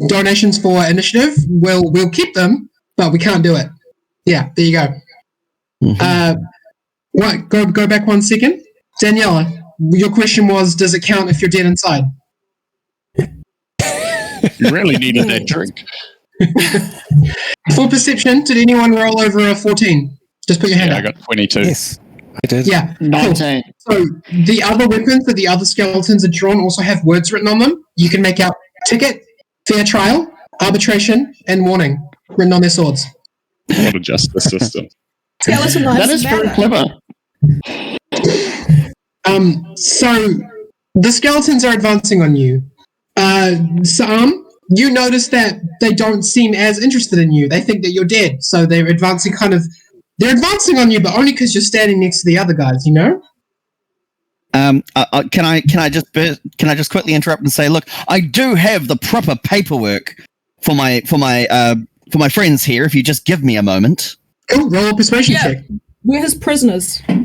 donations for initiative, we'll keep them, but we can't do it. Yeah, there you go. What? Go back 1 second. Daniela, your question was, does it count if you're dead inside? You really needed that drink. For perception, did anyone roll over a 14? Just put your hand Yeah, I up. got 22. Yes, I did. Yeah. 19. So the other weapons that the other skeletons are drawn also have words written on them. You can make out ticket, fair trial, arbitration, and warning written on their swords. What a justice system. Skeleton lives That is very clever. So the skeletons are advancing on you. You notice that they don't seem as interested in you. They think that you're dead, so they're advancing they're advancing on you, but only because you're standing next to the other guys, you know? Can I just quickly interrupt and say, look, I do have the proper paperwork for my friends here. If you just give me a moment. Cool, roll a persuasion check. We're his prisoners. You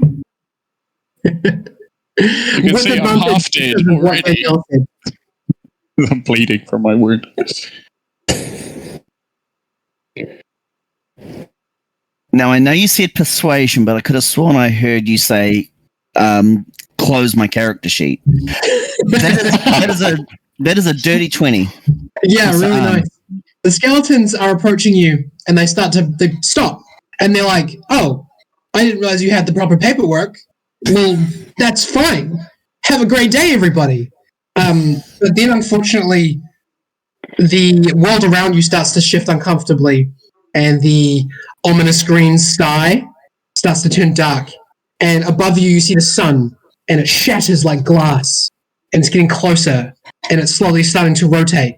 can see I'm half dead already. I'm bleeding from my wound. Now, I know you said persuasion, but I could have sworn I heard you say, close my character sheet. That is a dirty 20. Yeah, really nice. The skeletons are approaching you, and they stop, and they're like, oh, I didn't realize you had the proper paperwork. Well, that's fine. Have a great day, everybody. But then, unfortunately, the world around you starts to shift uncomfortably, and the ominous green sky starts to turn dark. And above you, you see the sun, and it shatters like glass, and it's getting closer, and it's slowly starting to rotate.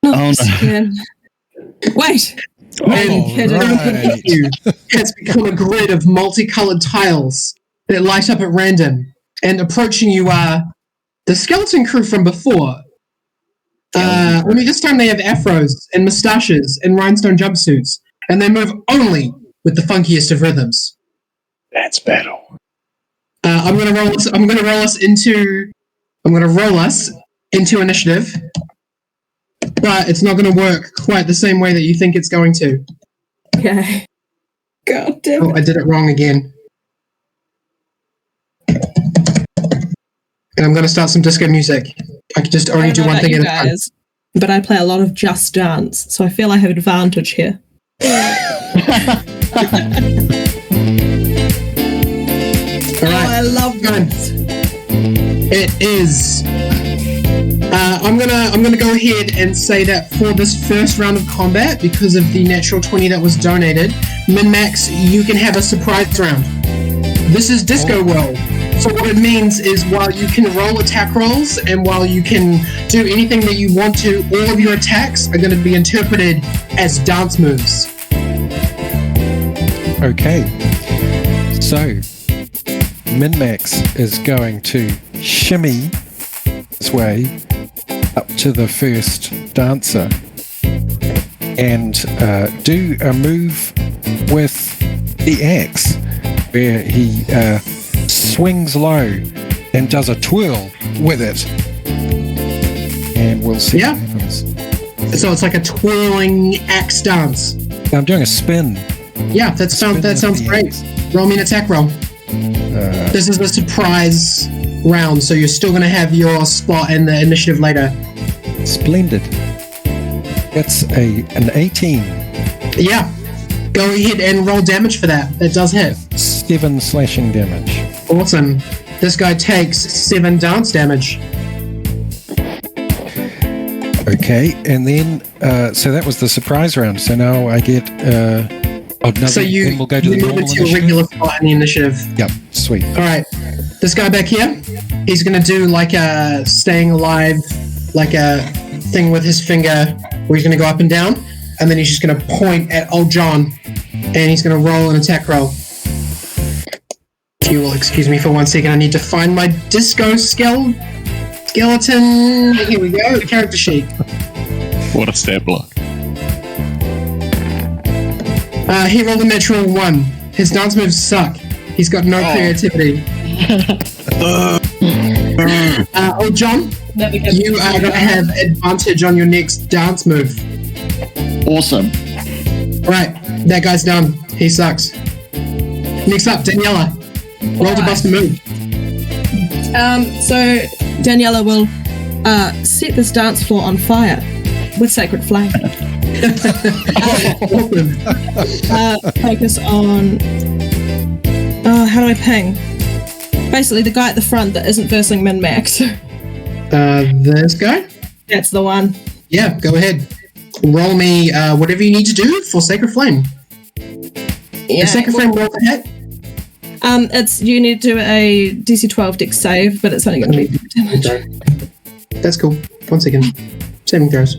Oh, no. Wait. And everything you has become a grid of multicolored tiles that light up at random. And approaching you are the skeleton crew from before. Only this time they have afros and mustaches and rhinestone jumpsuits, and they move only with the funkiest of rhythms. That's battle. I'm gonna roll us into initiative, but it's not gonna work quite the same way that you think it's going to. Okay. God damn it. Oh, I did it wrong again. And I'm going to start some disco music. I can just only do one thing at a time. But I play a lot of Just Dance, so I feel I have advantage here. All right. I love that. It is. I'm gonna go ahead and say that for this first round of combat, because of the natural 20 that was donated, Min-Max, you can have a surprise round. This is Disco World. So what it means is, while you can roll attack rolls and while you can do anything that you want to, all of your attacks are going to be interpreted as dance moves. Okay. So, Min-Max is going to shimmy his way up to the first dancer and do a move with the axe where he swings low and does a twirl with it. And we'll see what happens. So it's like a twirling axe dance. I'm doing a spin. Yeah, that sounds great. Roll me an attack roll. This is a surprise round, so you're still going to have your spot in the initiative later. Splendid. That's an 18. Yeah. Go ahead and roll damage for that. That does hit. 7 slashing damage. Awesome. This guy takes 7 dance damage. Okay, and then so that was the surprise round. So now I get. So then we'll go to the move normal into your initiative. regular spot in the initiative. Yep, sweet. All right. This guy back here, he's going to do like a staying alive, like a thing with his finger where he's going to go up and down, and then he's just going to point at old John, and he's going to roll an attack roll. You will excuse me for 1 second. I need to find my disco skeleton. Here we go. The character sheet. What a stapler. He rolled a natural 1. His dance moves suck. He's got no creativity. Old John, you are going to have advantage on your next dance move. Awesome. Right, that guy's done. He sucks. Next up, Daniela. Roll to bust a move. So Daniela will set this dance floor on fire with sacred flame. Awesome. Focus on. How do I ping? Basically, the guy at the front that isn't versing min-max. This guy? That's the one. Yeah, go ahead. Roll me whatever you need to do for Sacred Flame. Yeah. If Sacred Flame rolls a hit, It's you need to do a DC 12 dex save, but it's only going to be damage. that's cool. 1 second. Saving throws.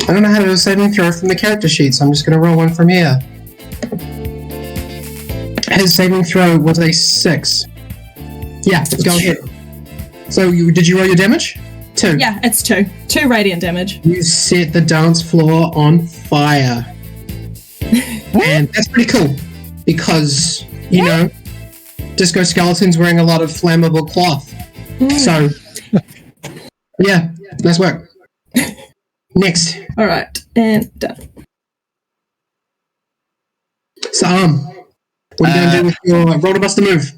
I don't know how to do a saving throw from the character sheet, so I'm just going to roll one from here. His saving throw was a 6. Yeah, go ahead. So, did you roll your damage? 2. Yeah, it's 2. 2 radiant damage. You set the dance floor on fire. And that's pretty cool, because, you know, Disco Skeleton's wearing a lot of flammable cloth. So, yeah, nice work. Next. All right, and done. So, what are you going to do with your roll to bust a move?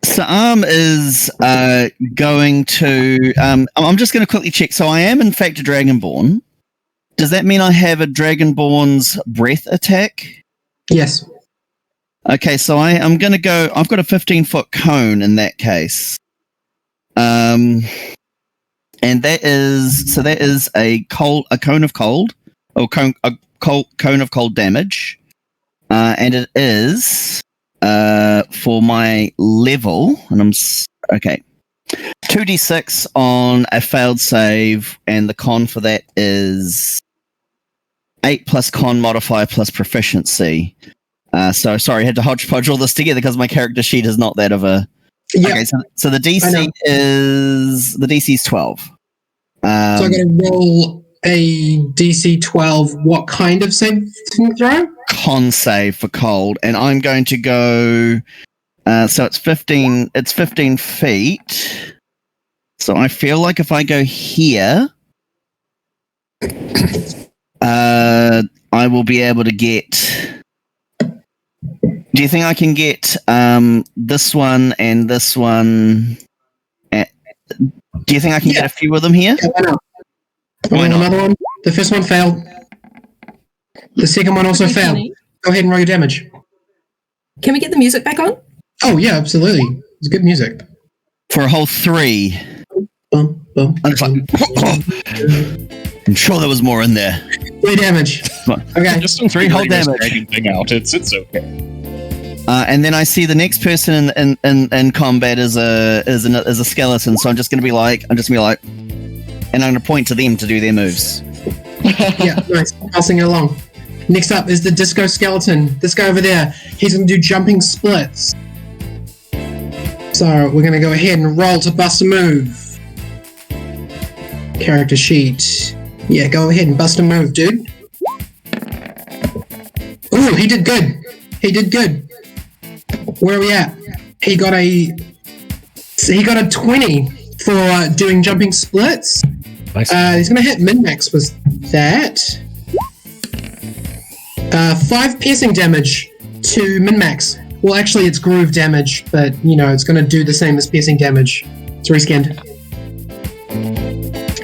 Sa'am is going to. I'm just going to quickly check. So I am in fact a Dragonborn. Does that mean I have a Dragonborn's breath attack? Yes. Okay, so I'm going to go. I've got a 15-foot cone in that case. And that is a cone of cold, or cone of cold damage, and it is for my level, and okay, 2d6 on a failed save, and the con for that is 8 plus con modifier plus proficiency. So sorry, I had to hodgepodge all this together because my character sheet is not that of a. Yeah. Okay, so the DC is 12. So I'm going to roll a DC 12. What kind of saving throw? Con save for cold, and I'm going to go. So it's 15. It's 15 feet. So I feel like if I go here, I will be able to get. Do you think I can get this one and this one? Do you think I can get a few of them here? Why not? Another one. The first one failed. The second one also failed. Go ahead and roll your damage. Can we get the music back on? Oh yeah, absolutely. It's good music. For a whole 3. Boom, boom. I'm just like, I'm sure there was more in there. 3 damage. Okay. Just 3 whole damage. Thing out. It's okay. And then I see the next person in combat is a skeleton. So I'm just gonna be like, and I'm gonna point to them to do their moves. Yeah, nice. Passing it along. Next up is the Disco Skeleton. This guy over there. He's gonna do jumping splits. So we're gonna go ahead and roll to bust a move. Character sheet. Yeah, go ahead and bust a move, dude. Ooh, he did good. He did good. Where are we at? He got a 20 for doing jumping splits. Nice. He's gonna hit min-max with that. 5 piercing damage to min-max. Well, actually, it's groove damage, but, it's going to do the same as piercing damage. It's rescanned.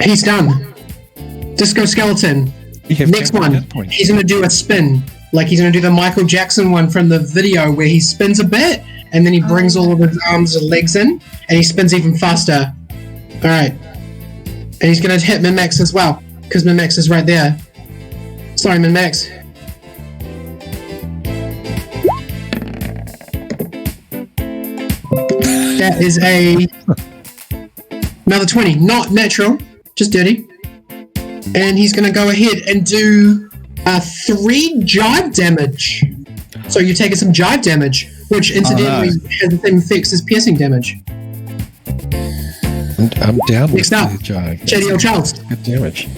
He's done. Disco Skeleton. Next one. He's going to do a spin. Like he's going to do the Michael Jackson one from the video where he spins a bit, and then he brings all of his arms and legs in, and he spins even faster. All right. And he's going to hit min-max as well, because min-max is right there. Sorry, min-max. That is another 20. Not natural, just dirty. And he's going to go ahead and do 3 jive damage. So you're taking some jive damage, which incidentally has the same effects as piercing damage. I'm down Next with up, the jive. Shady Old Charles. Good damage.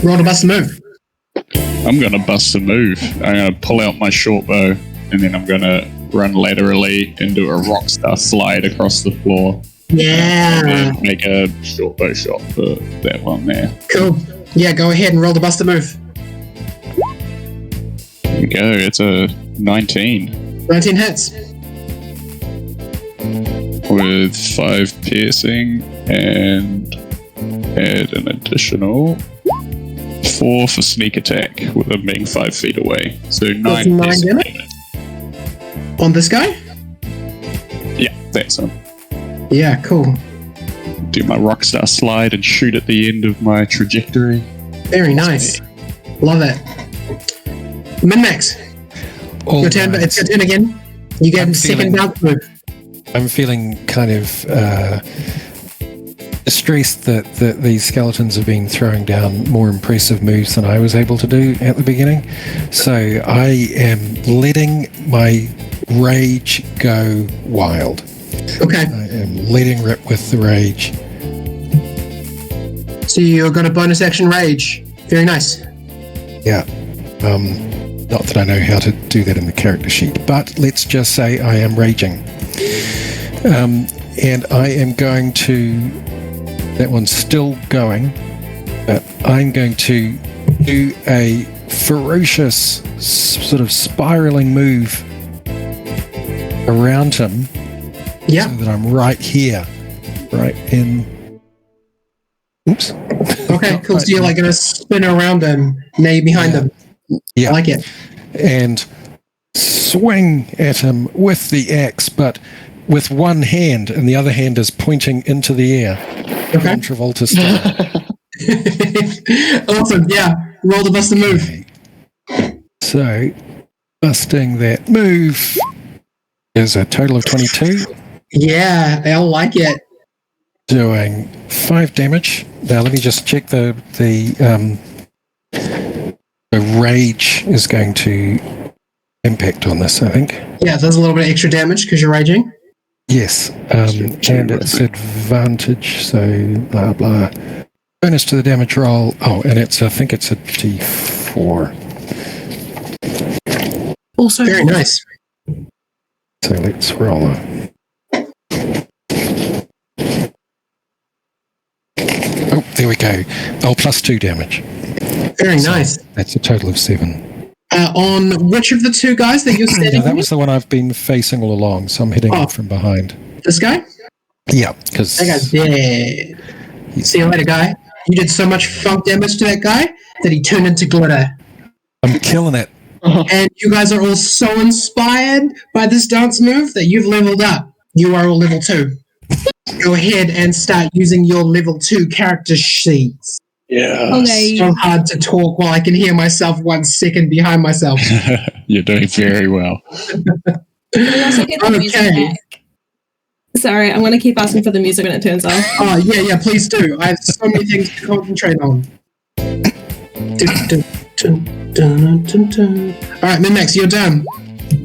Roll to bust a move. I'm going to bust a move. I'm going to pull out my short bow, and then I'm going to run laterally and do a rockstar slide across the floor. Yeah. And make a short bow shot for that one there. Cool. Yeah, go ahead and roll to bust a move. There we go. It's a 19. 19 hits. With 5 piercing and add an additional 4 for sneak attack with them being 5 feet away. So 9 piercing damage. On this guy? Yeah, that's him. Yeah, cool. Do my rockstar slide and shoot at the end of my trajectory. Very nice. Love it. Min-max. Your turn, but it's your turn again. You get a second bounce move. I'm feeling kind of distressed that these skeletons have been throwing down more impressive moves than I was able to do at the beginning. So I am letting my rage go wild. Okay. I am letting rip with the rage. So you're got a bonus action rage. Very nice. Yeah. Not that I know how to do that in the character sheet, but let's just say I am raging. And I am going to... That one's still going, but I'm going to do a ferocious sort of spiraling move around him. Yeah. So that I'm right here. Right in... Oops. Okay, cool. So you're like going to spin around him, now you're behind him. Yeah. I like it. And swing at him with the axe, but with one hand, and the other hand is pointing into the air. Okay. John Travolta style. Awesome, yeah. Roll to bust a move. Okay. So, busting that move is a total of 22. Yeah, I like it. Doing 5 damage. Now, let me just check the rage is going to impact on this, I think. Yeah, there's a little bit of extra damage because you're raging. Yes, and it's advantage, so blah blah. Bonus to the damage roll. Oh, and I think it's a D4. Also, Very nice. So let's roll. Oh, there we go. Oh, plus 2 damage. Very nice. That's a total of 7. On which of the 2 guys that you're standing That with? was the one I've been facing all along, so I'm hitting him from behind. This guy? Yeah, because... That guy's dead. See you later, guy. You did so much funk damage to that guy that he turned into glitter. I'm killing it. And you guys are all so inspired by this dance move that you've leveled up. You are all level 2. Go ahead and start using your level 2 character sheets. Yeah. Okay. So hard to talk while I can hear myself 1 second behind myself. You're doing very well. we also get the music back. Sorry, I'm going to keep asking for the music when it turns off. Oh, yeah, please do. I have so many things to concentrate on. Alright, Min-Max, you're done.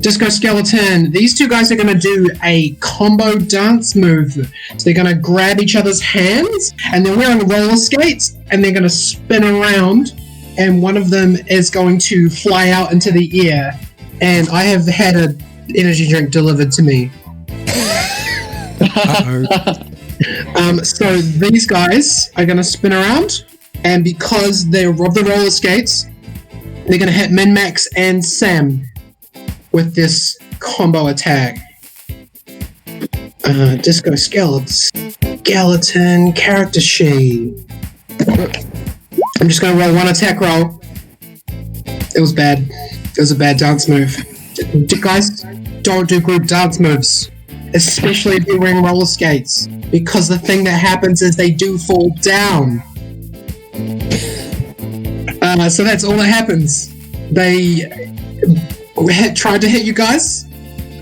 Disco Skeleton. These 2 guys are going to do a combo dance move. So they're going to grab each other's hands, and they're wearing roller skates, and they're going to spin around, and one of them is going to fly out into the air. And I have had an energy drink delivered to me. So these guys are going to spin around, and because they're of the roller skates, They're going to hit Min-Max and Sam with this combo attack. Disco Skeleton, character sheet. I'm just going to roll one attack roll. It was bad. It was a bad dance move. Guys, don't do group dance moves. Especially if you're wearing roller skates. Because the thing that happens is they do fall down. So that's all that happens. They tried to hit you guys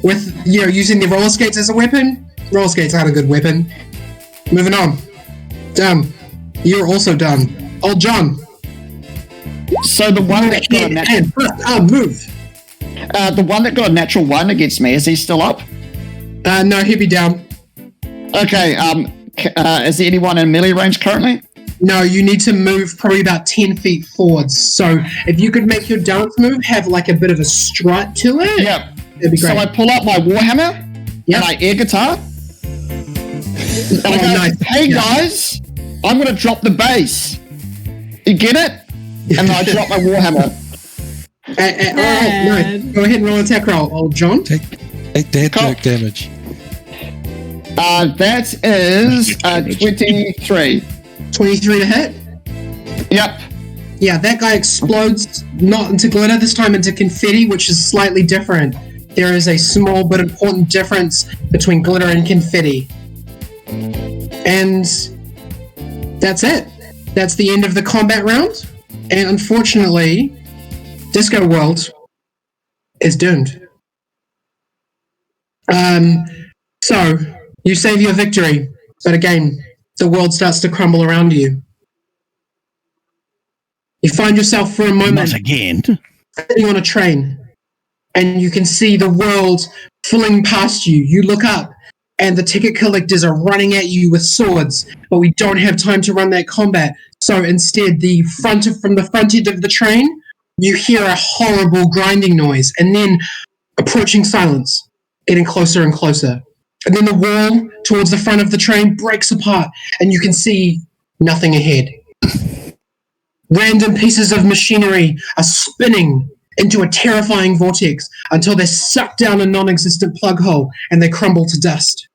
with, using the roller skates as a weapon. Roller skates aren't a good weapon. Moving on. Done. You're also done. Old John. So the one that got a natural move. The one that got a natural 1 against me, is he still up? No, he'll be down. Okay. Is there anyone in melee range currently? No, you need to move probably about 10 feet forwards. So if you could make your dance move have like a bit of a strut to it, yeah, it'd be great. So I pull out my Warhammer and I air guitar. And I go, nice. Hey guys, I'm going to drop the bass. You get it? And then I drop my Warhammer. Alright, nice. Go ahead and roll an attack roll, old John. Take dad joke damage. That is 23. 23 to hit? Yep. Yeah, that guy explodes not into glitter, this time into confetti, which is slightly different. There is a small but important difference between glitter and confetti. And that's it. That's the end of the combat round. And unfortunately, Disco World is doomed. So, you save your victory, but again, the world starts to crumble around you. You find yourself for a moment Not again. sitting on a train, and you can see the world fling past you. You look up, and the ticket collectors are running at you with swords, but we don't have time to run that combat. So instead, from the front end of the train, you hear a horrible grinding noise, and then approaching silence, getting closer and closer. And then the wall towards the front of the train breaks apart, and you can see nothing ahead. Random pieces of machinery are spinning into a terrifying vortex until they're sucked down a non-existent plug hole and they crumble to dust.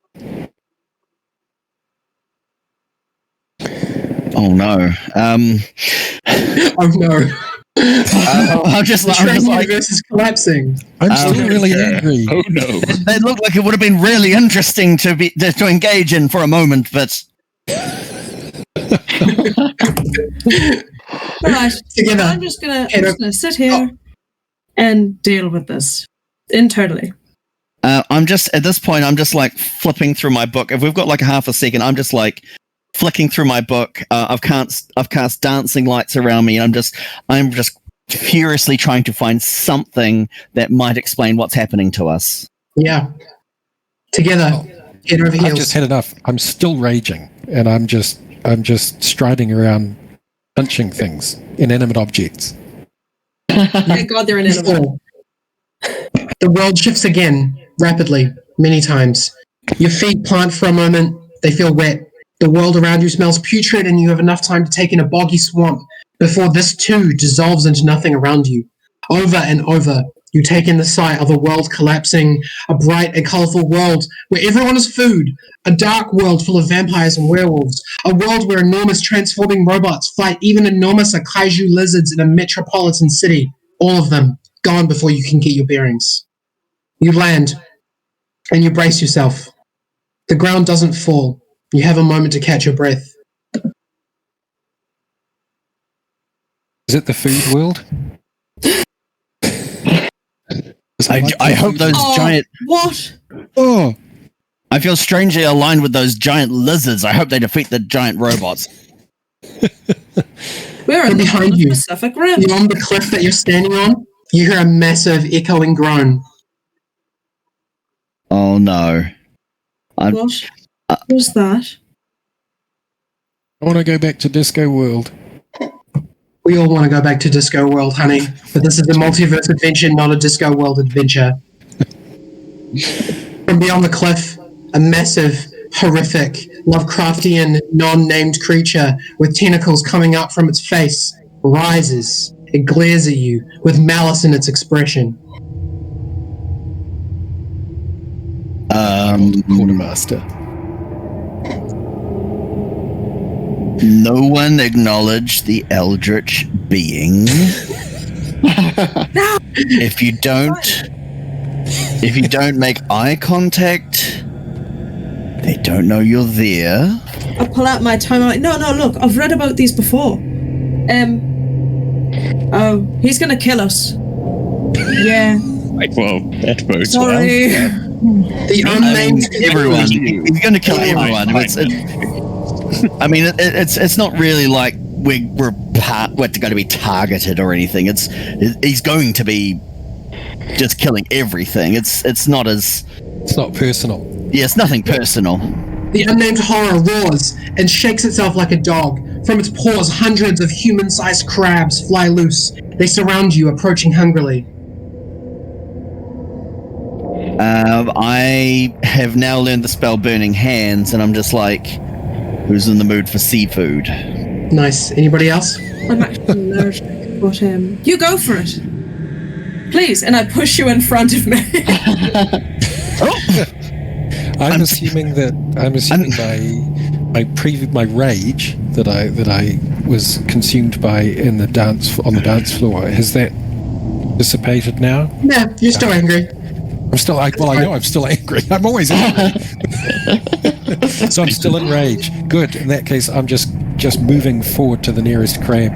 Oh no. Oh no. I'm just The train like, universe is collapsing. I'm still really angry. Oh no. they look like it would have been really interesting to engage in for a moment, but Right. Together. I'm just gonna sit here and deal with this internally. I'm just at this point. I'm just like flipping through my book. If we've got like a half a second, I'm just like flicking through my book. I've cast dancing lights around me, and I'm just furiously trying to find something that might explain what's happening to us. Yeah. Together. Head over I've heels. just had enough. I'm still raging, and I'm just striding around, punching things, inanimate objects. Thank God they're inanimate. The world shifts again, rapidly, many times. Your feet plant for a moment, they feel wet. The world around you smells putrid, and you have enough time to take in a boggy swamp before this too dissolves into nothing around you. Over and over, you take in the sight of a world collapsing, a bright and colourful world where everyone is food, a dark world full of vampires and werewolves, a world where enormous transforming robots fight even enormous kaiju lizards in a metropolitan city. All of them gone before you can get your bearings. You land, and you brace yourself. The ground doesn't fall. You have a moment to catch your breath. Is it the food world? I hope those giant. What? Oh, I feel strangely aligned with those giant lizards. I hope they defeat the giant robots. We're in behind the you. Pacific Rim. Beyond the cliff that you're standing on, you hear a massive echoing groan. Oh no! What was that? I want to go back to Disco World. We all want to go back to Disco World, honey, but this is a multiverse adventure, not a Disco World adventure. From beyond the cliff, a massive, horrific, Lovecraftian, non-named creature with tentacles coming up from its face rises It glares at you with malice in its expression. Quartermaster. No one acknowledged the eldritch being. No! If you don't make eye contact, they don't know you're there. I pull out my time. I'm like, no, look, I've read about these before. Oh, he's gonna kill us. Yeah. Like, well, that bodes Sorry. well. The unnamed Everyone. He's going to kill everyone. It's not really like we're going to be targeted or anything. He's going to be just killing everything. It's not personal. Yeah, it's nothing personal. The unnamed horror roars and shakes itself like a dog. From its paws, hundreds of human-sized crabs fly loose. They surround you, approaching hungrily. I have now learned the spell Burning Hands, and I'm just like, who's in the mood for seafood? Nice. Anybody else? I'm actually allergic, but you go for it. Please, and I push you in front of me. I'm assuming my rage that I was consumed by on the dance floor, has that dissipated now? Nah, you're still angry. I'm still I know I'm still angry. I'm always angry. So I'm still in rage. Good. In that case, I'm just moving forward to the nearest crab,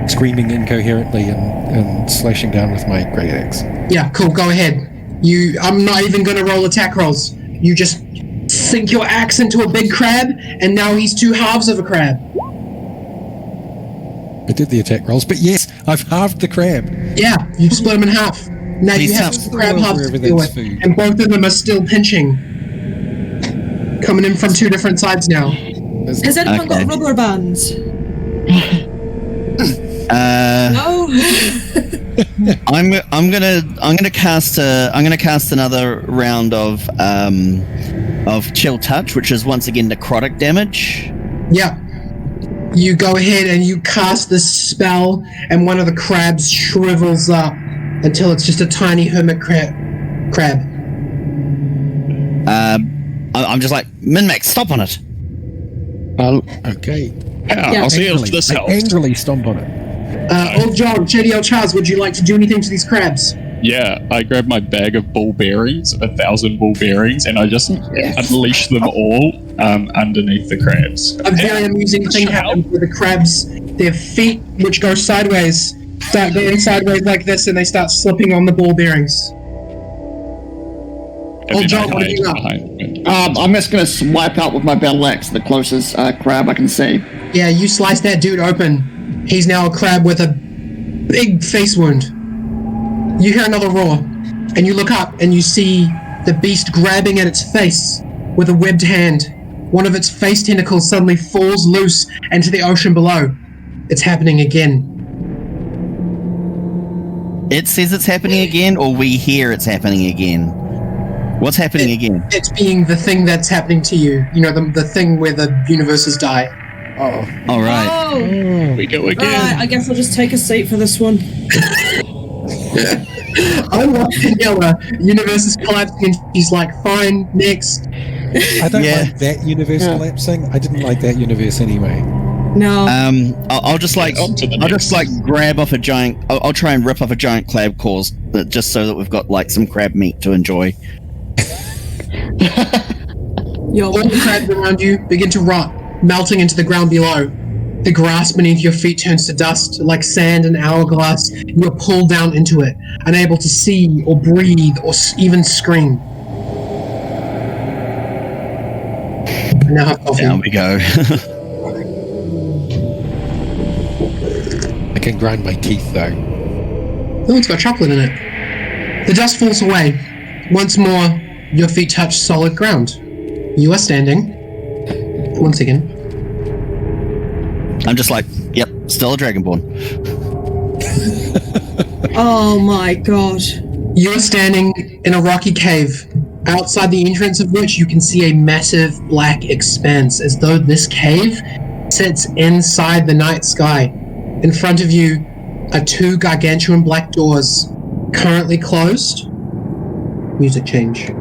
screaming incoherently and slashing down with my great axe. Yeah, cool. Go ahead. I'm not even going to roll attack rolls. You just sink your axe into a big crab, and now he's two halves of a crab. I did the attack rolls, but yes, I've halved the crab. Yeah, you split him in half. Now you have two crab halves to deal with, and both of them are still pinching. Coming in from two different sides now. Has anyone got rubber bands? No. I'm gonna cast another round of Chill Touch, which is once again necrotic damage. Yeah. You go ahead and you cast this spell, and one of the crabs shrivels up until it's just a tiny hermit crab. I'm just like, Min-Max, stop on it. Okay. Yeah, I'll see if this helps. Angrily stomp on it. Old John, Shady Old Charles, would you like to do anything to these crabs? Yeah, I grab my bag of bull bearings, 1,000 bull bearings, and I just unleash them all underneath the crabs. A very amusing thing happens with the crabs. Their feet, which go sideways, start going sideways like this, and they start slipping on the ball bearings. Old John, what do you got? I'm just going to swipe out with my battle axe the closest crab I can see. Yeah, you slice that dude open. He's now a crab with a big face wound. You hear another roar, and you look up and you see the beast grabbing at its face with a webbed hand. One of its face tentacles suddenly falls loose into the ocean below. It's happening again. It says it's happening again, or we hear it's happening again? What's happening again? It's being the thing that's happening to you. You know, the thing where the universes die. Oh. All right. Oh. We go again. Alright, I guess I'll just take a seat for this one. I love Daniela. Universe is collapsing, and she's like, "Fine, next." I don't like that universe collapsing. I didn't like that universe anyway. No. I'll just grab off a giant. I'll try and rip off a giant crab claws, just so that we've got like some crab meat to enjoy. Yo. All the crabs around you begin to rot, melting into the ground below. The grass beneath your feet turns to dust, like sand and hourglass. You're pulled down into it, unable to see or breathe or even scream. Now have coffee. Down we go. I can grind my teeth though. Oh, it's got chocolate in it. The dust falls away. Once more, your feet touch solid ground. You are standing. Once again. I'm just like, yep, still a Dragonborn. Oh my god. You are standing in a rocky cave, outside the entrance of which you can see a massive black expanse, as though this cave sits inside the night sky. In front of you, are two gargantuan black doors, currently closed. Music change.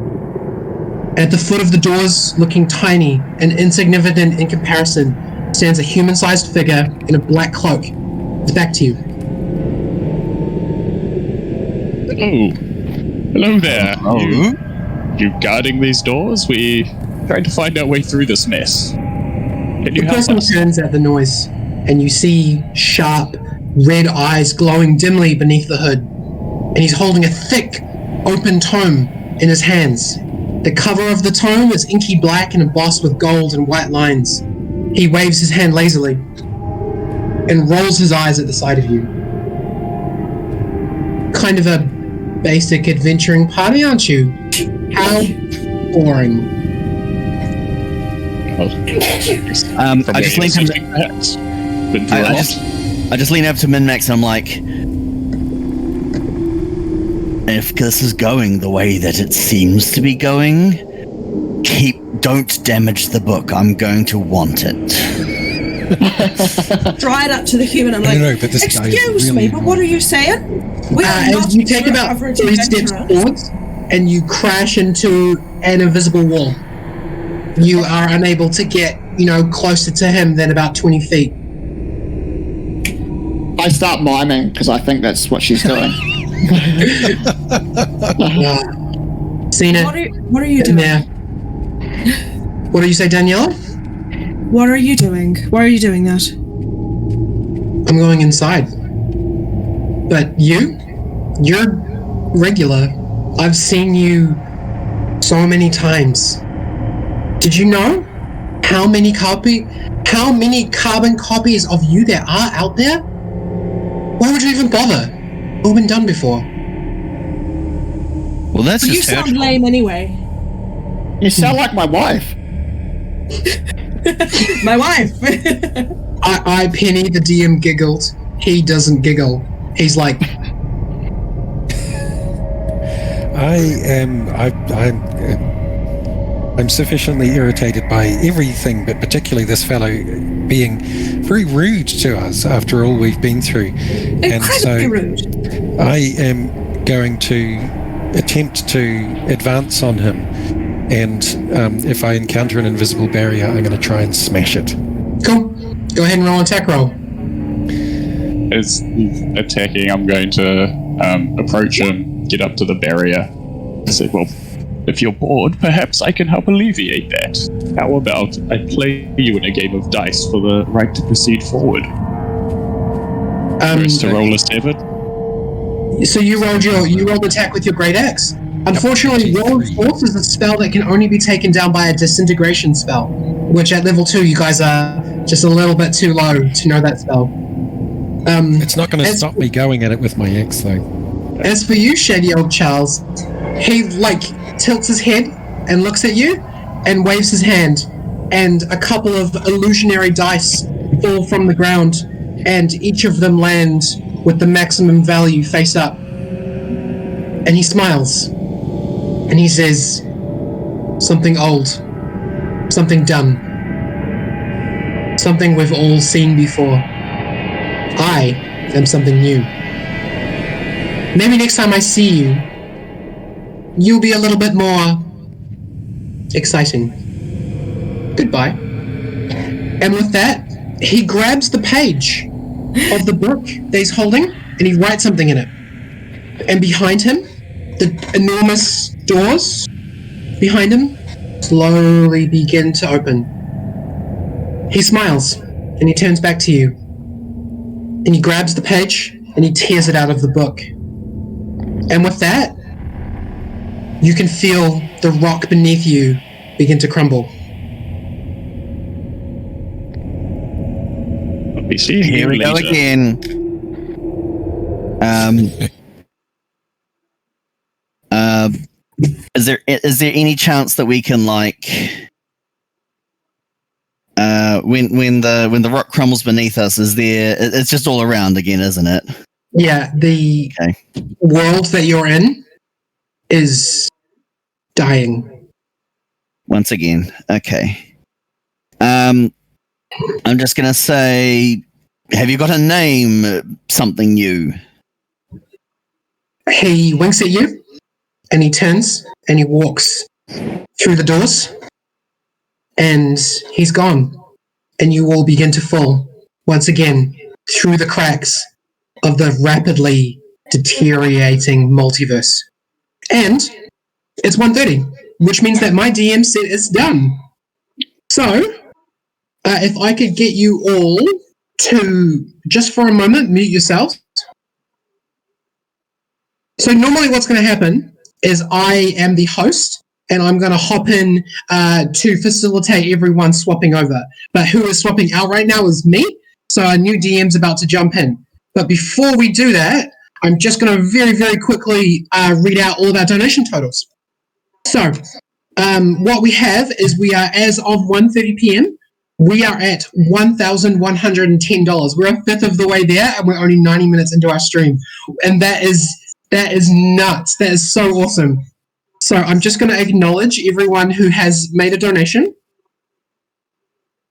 At the foot of the doors, looking tiny and insignificant in comparison, stands a human-sized figure in a black cloak. It's back to you. Hello. Hello there. Oh. You guarding these doors? We trying to find our way through this mess. Can you The help person us? turns at the noise, and you see sharp, red eyes glowing dimly beneath the hood. And he's holding a thick, open tome in his hands. The cover of the tome is inky black and embossed with gold and white lines. He waves his hand lazily and rolls his eyes at the sight of you. Kind of a basic adventuring party, aren't you? How boring. I just lean to perhaps. Been through a lot. I just lean over to Min-Max and I'm like, if this is going the way that it seems to be going, don't damage the book. I'm going to want it. Stride up to the human. I'm like, No, but this guy is excuse really me, but what are you saying? We are As not you take your about average 3 steps adventurer. forwards, and you crash into an invisible wall. You are unable to get, closer to him than about 20 feet. I start miming because I think that's what she's doing. Seen it. What are you in doing? there. What do you say, Daniela? What are you doing? Why are you doing that? I'm going inside. But you're regular. I've seen you so many times. Did you know how many carbon copies of you there are out there? Why would you even bother? All been done before. Well, that's But you just sound lame anyway. You sound like my wife. My wife. I Penny, the DM, giggled. He doesn't giggle. He's like, I'm sufficiently irritated by everything, but particularly this fellow being very rude to us after all we've been through. Incredibly rude. I am going to attempt to advance on him, and if I encounter an invisible barrier, I'm going to try and smash it. cool. Go ahead and roll an attack roll. As he's attacking, I'm going to approach him, get up to the barrier. I say, well, if you're bored, perhaps I can help alleviate that. How about I play you in a game of dice for the right to proceed forward? First to roll a 7. So you rolled attack with your great axe. Unfortunately, Roll of Force is a spell that can only be taken down by a disintegration spell, which at level 2 you guys are just a little bit too low to know that spell. It's not going to stop me going at it with my axe, though. As for you, shady old Charles, he tilts his head and looks at you and waves his hand, and a couple of illusionary dice fall from the ground, and each of them land with the maximum value face up. And he smiles, and he says, something old, something done, something we've all seen before. I am something new. Maybe next time I see you, you'll be a little bit more exciting. Goodbye. And with that, he grabs the page of the book that he's holding, and he writes something in it. And behind him, the enormous doors behind him slowly begin to open. He smiles, and he turns back to you. And he grabs the page, and he tears it out of the book. And with that, you can feel the rock beneath you begin to crumble. I'll be seeing Here you we go later. again. Is there any chance that we can when the rock crumbles beneath us, it's just all around again, isn't it? Yeah, the world that you're in is dying. Once again. Okay. I'm just gonna say Have you got a name? Something new? He winks at you, and he turns, and he walks through the doors, and he's gone. And you all begin to fall, once again, through the cracks of the rapidly deteriorating multiverse. And it's 1:30, which means that my DM set is done. So, if I could get you all to, just for a moment, mute yourselves. So normally what's going to happen is I am the host, and I'm going to hop in to facilitate everyone swapping over. But who is swapping out right now is me, so our new DM's about to jump in. But before we do that, I'm just going to very, very quickly read out all of our donation totals. So, what we have is we are, as of 1:30 p.m., we are at $1,110. We're a fifth of the way there, and we're only 90 minutes into our stream. And that is nuts. That is so awesome. So I'm just going to acknowledge everyone who has made a donation.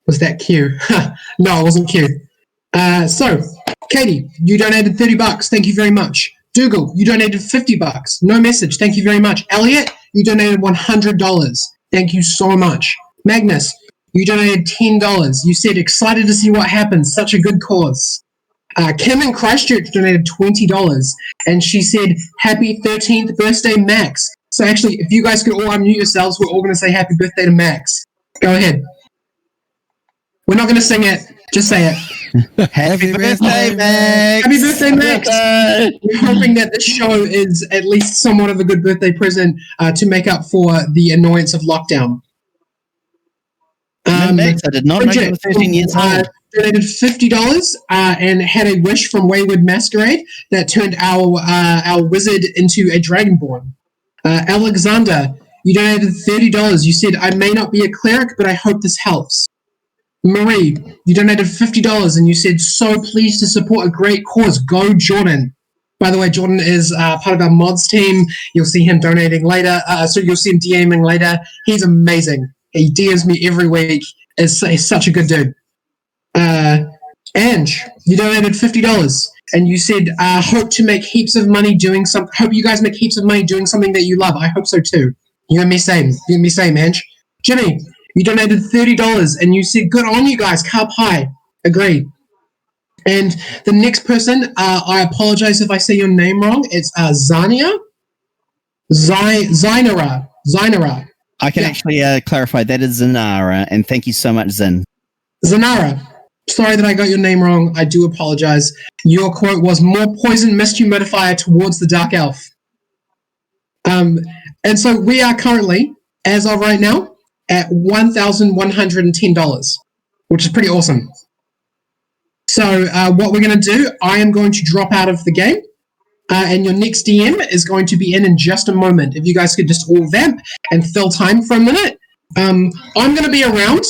Was that Q? No, it wasn't Q. So, Katie, you donated $30. Thank you very much. Dougal, you donated $50. No message. Thank you very much. Elliot, you donated $100. Thank you so much. Magnus, you donated $10. You said excited to see what happens. Such a good cause. Kim in Christchurch donated $20, and she said, happy 13th birthday, Max. So actually, if you guys could all unmute yourselves, we're all going to say happy birthday to Max. Go ahead. We're not going to sing it. Just say it. Happy birthday, Max! Happy birthday, Max! We're hoping that this show is at least somewhat of a good birthday present to make up for the annoyance of lockdown. Max, I did not know you were 13 years old. Donated $50 and had a wish from Wayward Masquerade that turned our wizard into a dragonborn. Alexander, you donated $30. You said, I may not be a cleric, but I hope this helps. Marie, you donated $50 and you said, so pleased to support a great cause. Go Jordan. By the way, Jordan is part of our mods team. You'll see him donating later. So you'll see him DMing later. He's amazing. He DMs me every week. He's such a good dude. Ange, you donated $50 and you said, hope to make heaps of money doing something. Hope you guys make heaps of money doing something that you love. I hope so too. You and me same. You and me same, Ange. Jimmy, you donated $30 and you said, good on you guys, carb high. Agreed. And the next person, I apologize if I say your name wrong. It's Zania? Zainara. I can actually clarify that is Zanara, and thank you so much, Zin. Zanara, sorry that I got your name wrong. I do apologize. Your quote was more poison mist humidifier towards the dark elf. And so we are currently, as of right now, at $1,110, which is pretty awesome. So what we're going to do, I am going to drop out of the game, and your next DM is going to be in just a moment. If you guys could just all vamp and fill time for a minute. I'm going to be around.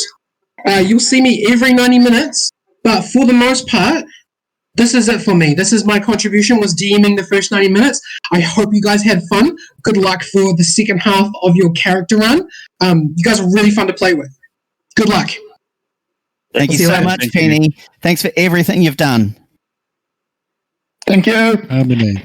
You'll see me every 90 minutes, but for the most part, this is it for me. This is my contribution, was DMing the first 90 minutes. I hope you guys had fun. Good luck for the second half of your character run. You guys are really fun to play with. Good luck. Thank you so much, Penny. Thanks for everything you've done. Thank you. Harmony.